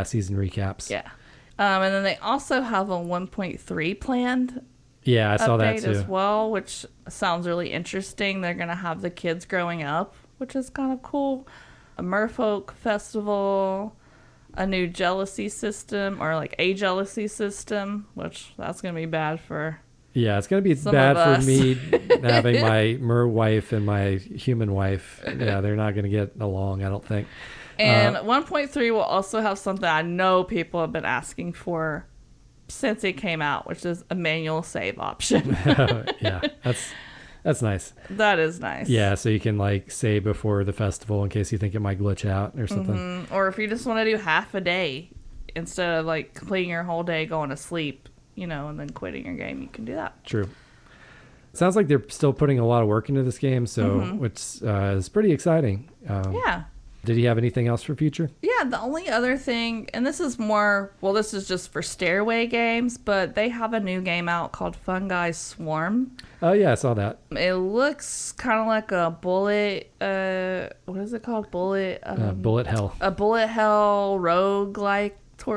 season recaps. Yeah. And then they also have a 1.3 planned. Yeah, I saw that too as well, which sounds really interesting. They're going to have the kids growing up, which is kind of cool. A Merfolk festival, a new jealousy system, or like a jealousy system, which that's going to be bad for. Yeah, it's going to be bad for me having my mer wife and my human wife. Yeah, they're not going to get along, I don't think. And 1.3 will also have something I know people have been asking for since it came out, which is a manual save option. Yeah, that's nice. That is nice. Yeah, so you can like save before the festival in case you think it might glitch out or something. Mm-hmm. Or if you just want to do half a day instead of like completing your whole day, going to sleep, and then quitting your game, you can do that. True. It sounds like they're still putting a lot of work into this game, so which is pretty exciting. Yeah. Did he have anything else for future? Yeah, the only other thing, and this is this is just for Stairway Games, but they have a new game out called Fungi Swarm. Oh, yeah, I saw that. It looks kind of like a bullet, what is it called? Bullet hell. A bullet hell roguelike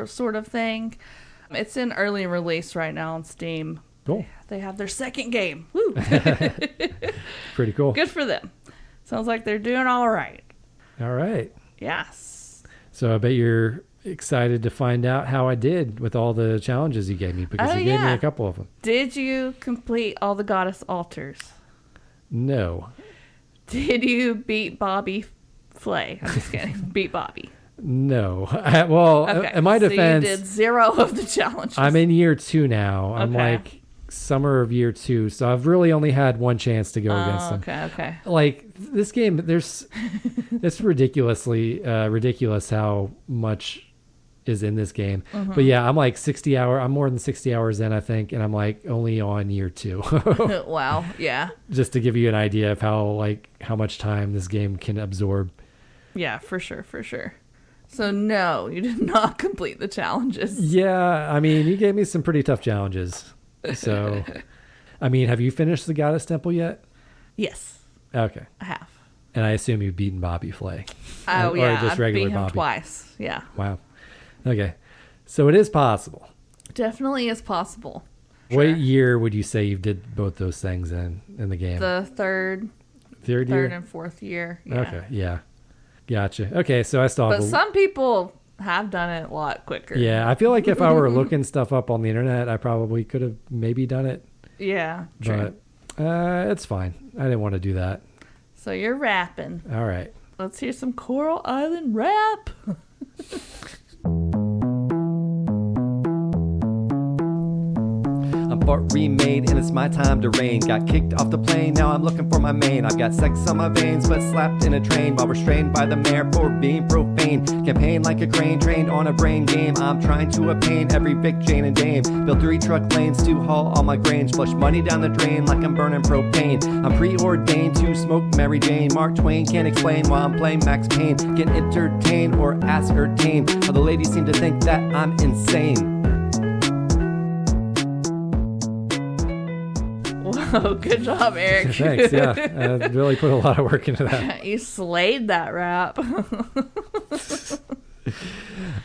sort of thing. It's in early release right now on Steam. Cool. They have their second game. Woo! Pretty cool. Good for them. Sounds like they're doing all right. All right. Yes. So I bet you're excited to find out how I did with all the challenges you gave me, because you gave me a couple of them. Did you complete all the goddess altars? No. Did you beat Bobby Flay? I'm just kidding. Beat Bobby. No. In my defense, you did 0 of the challenges. I'm in year 2 now. I'm like summer of year 2, so I've really only had one chance to go against them. Okay. Like this game, it's ridiculously ridiculous how much is in this game. Mm-hmm. But yeah, I'm like 60 hours. I'm more than 60 hours in, I think, and I'm like only on year 2. Wow. Yeah. Just to give you an idea of how much time this game can absorb. Yeah, for sure. So no, you did not complete the challenges. Yeah, I mean, you gave me some pretty tough challenges. So, I mean, have you finished the Goddess Temple yet? Yes. Okay. I have. And I assume you've beaten Bobby Flay. Oh, yeah. Or just regular I've beat him Bobby. twice. Yeah. Wow. Okay. So it is possible. Definitely is possible. What year would you say you did both those things in the game? The third year? Third and fourth year. Yeah. Okay. Yeah. Gotcha. Okay. So I still have some people have done it a lot quicker. Yeah. I feel like if I were looking stuff up on the internet, I probably could have maybe done it. Yeah. True. But it's fine. I didn't want to do that. So you're rapping. All right. Let's hear some Coral Island rap. But remade, and it's my time to reign. Got kicked off the plane, now I'm looking for my main. I've got sex on my veins, but slapped in a train while restrained by the mayor for being profane. Campaign like a crane, trained on a brain game. I'm trying to obtain every Vic, Jane, and Dame. Built 3 truck lanes to haul all my grains. Flush money down the drain like I'm burning propane. I'm preordained to smoke Mary Jane. Mark Twain can't explain why I'm playing Max Payne. Get entertained or ascertain how the ladies seem to think that I'm insane. Oh, good job, Eric. Thanks, yeah. I really put a lot of work into that. You slayed that rap.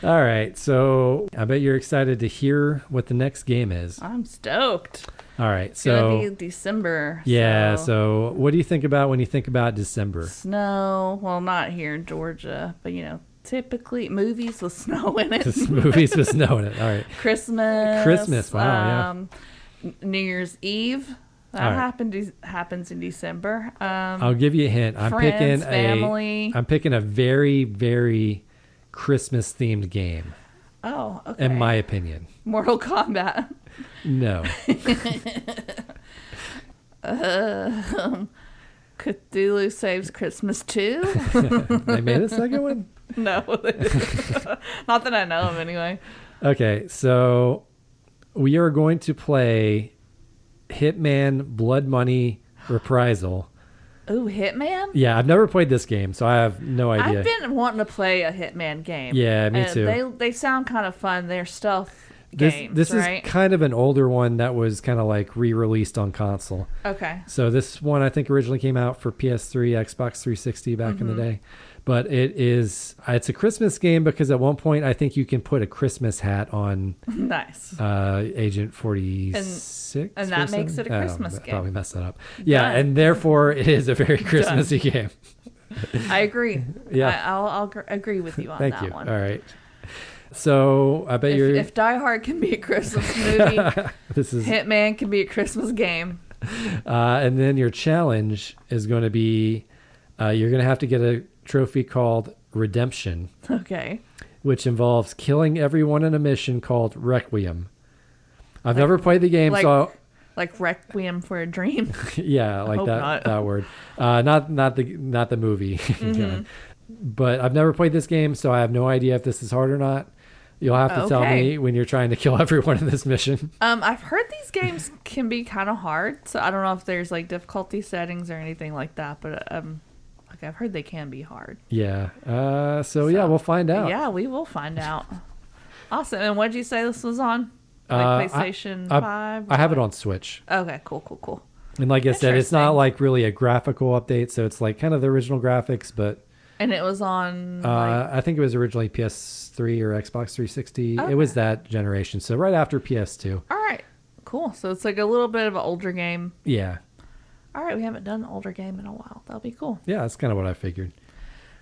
All right, so I bet you're excited to hear what the next game is. I'm stoked. All right, it's gonna be December. Yeah, so what do you think about when you think about December? Snow. Well, not here in Georgia, but typically movies with snow in it. Movies with snow in it. All right. Christmas. Wow, yeah. New Year's Eve. That happens in December. I'll give you a hint. Family. I'm picking a very, very Christmas themed game. Oh, okay. In my opinion. Mortal Kombat. No. Cthulhu Saves Christmas 2. They made a second one? No. Not that I know of anyway. Okay, so we are going to play Hitman Blood Money Reprisal. Ooh, Hitman? Yeah, I've never played this game, so I have no idea. I've been wanting to play a Hitman game. Yeah, me too. They sound kind of fun. They're stealth games, this right? is kind of an older one that was kind of like re-released on console. Okay. So this one I think originally came out for PS3, Xbox 360 back in the day. But it's a Christmas game because at one point I think you can put a Christmas hat on. Nice. Agent 46. And that makes it a Christmas game. Probably messed that up. Yeah, and therefore it is a very Christmassy game. I agree. Yeah. I'll agree with you on that one. Thank you. All right. So I bet if Die Hard can be a Christmas movie, Hitman can be a Christmas game. And then your challenge is going to be you're going to have to get a trophy called Redemption. Okay. Which involves killing everyone in a mission called Requiem. I've never played the game, so like Requiem for a Dream. Yeah, like that word. Not the movie. Mm-hmm. But I've never played this game, so I have no idea if this is hard or not. You'll have to tell me when you're trying to kill everyone in this mission. I've heard these games can be kind of hard, so I don't know if there's like difficulty settings or anything like that, but I've heard they can be hard. Yeah. So yeah, we'll find out. Yeah, we will find out. Awesome. And what did you say this was on? Like PlayStation 5? I have it on Switch. Okay, cool. And like I said, it's not like really a graphical update, so it's like kind of the original graphics, but And it was on. I think it was originally PS3 or Xbox 360. Okay. It was that generation, so right after PS2. All right, cool. So it's like a little bit of an older game. Yeah. All right, we haven't done an older game in a while. That'll be cool. Yeah, that's kind of what I figured.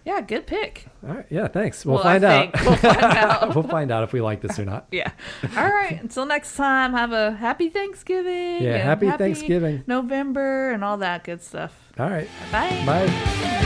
Yeah, good pick. All right. Yeah, thanks. We'll find out. We'll find out. We'll find out if we like this or not. Yeah. All right. Until next time, have a happy Thanksgiving. Yeah, and happy Thanksgiving. November and all that good stuff. All right. Bye. Bye.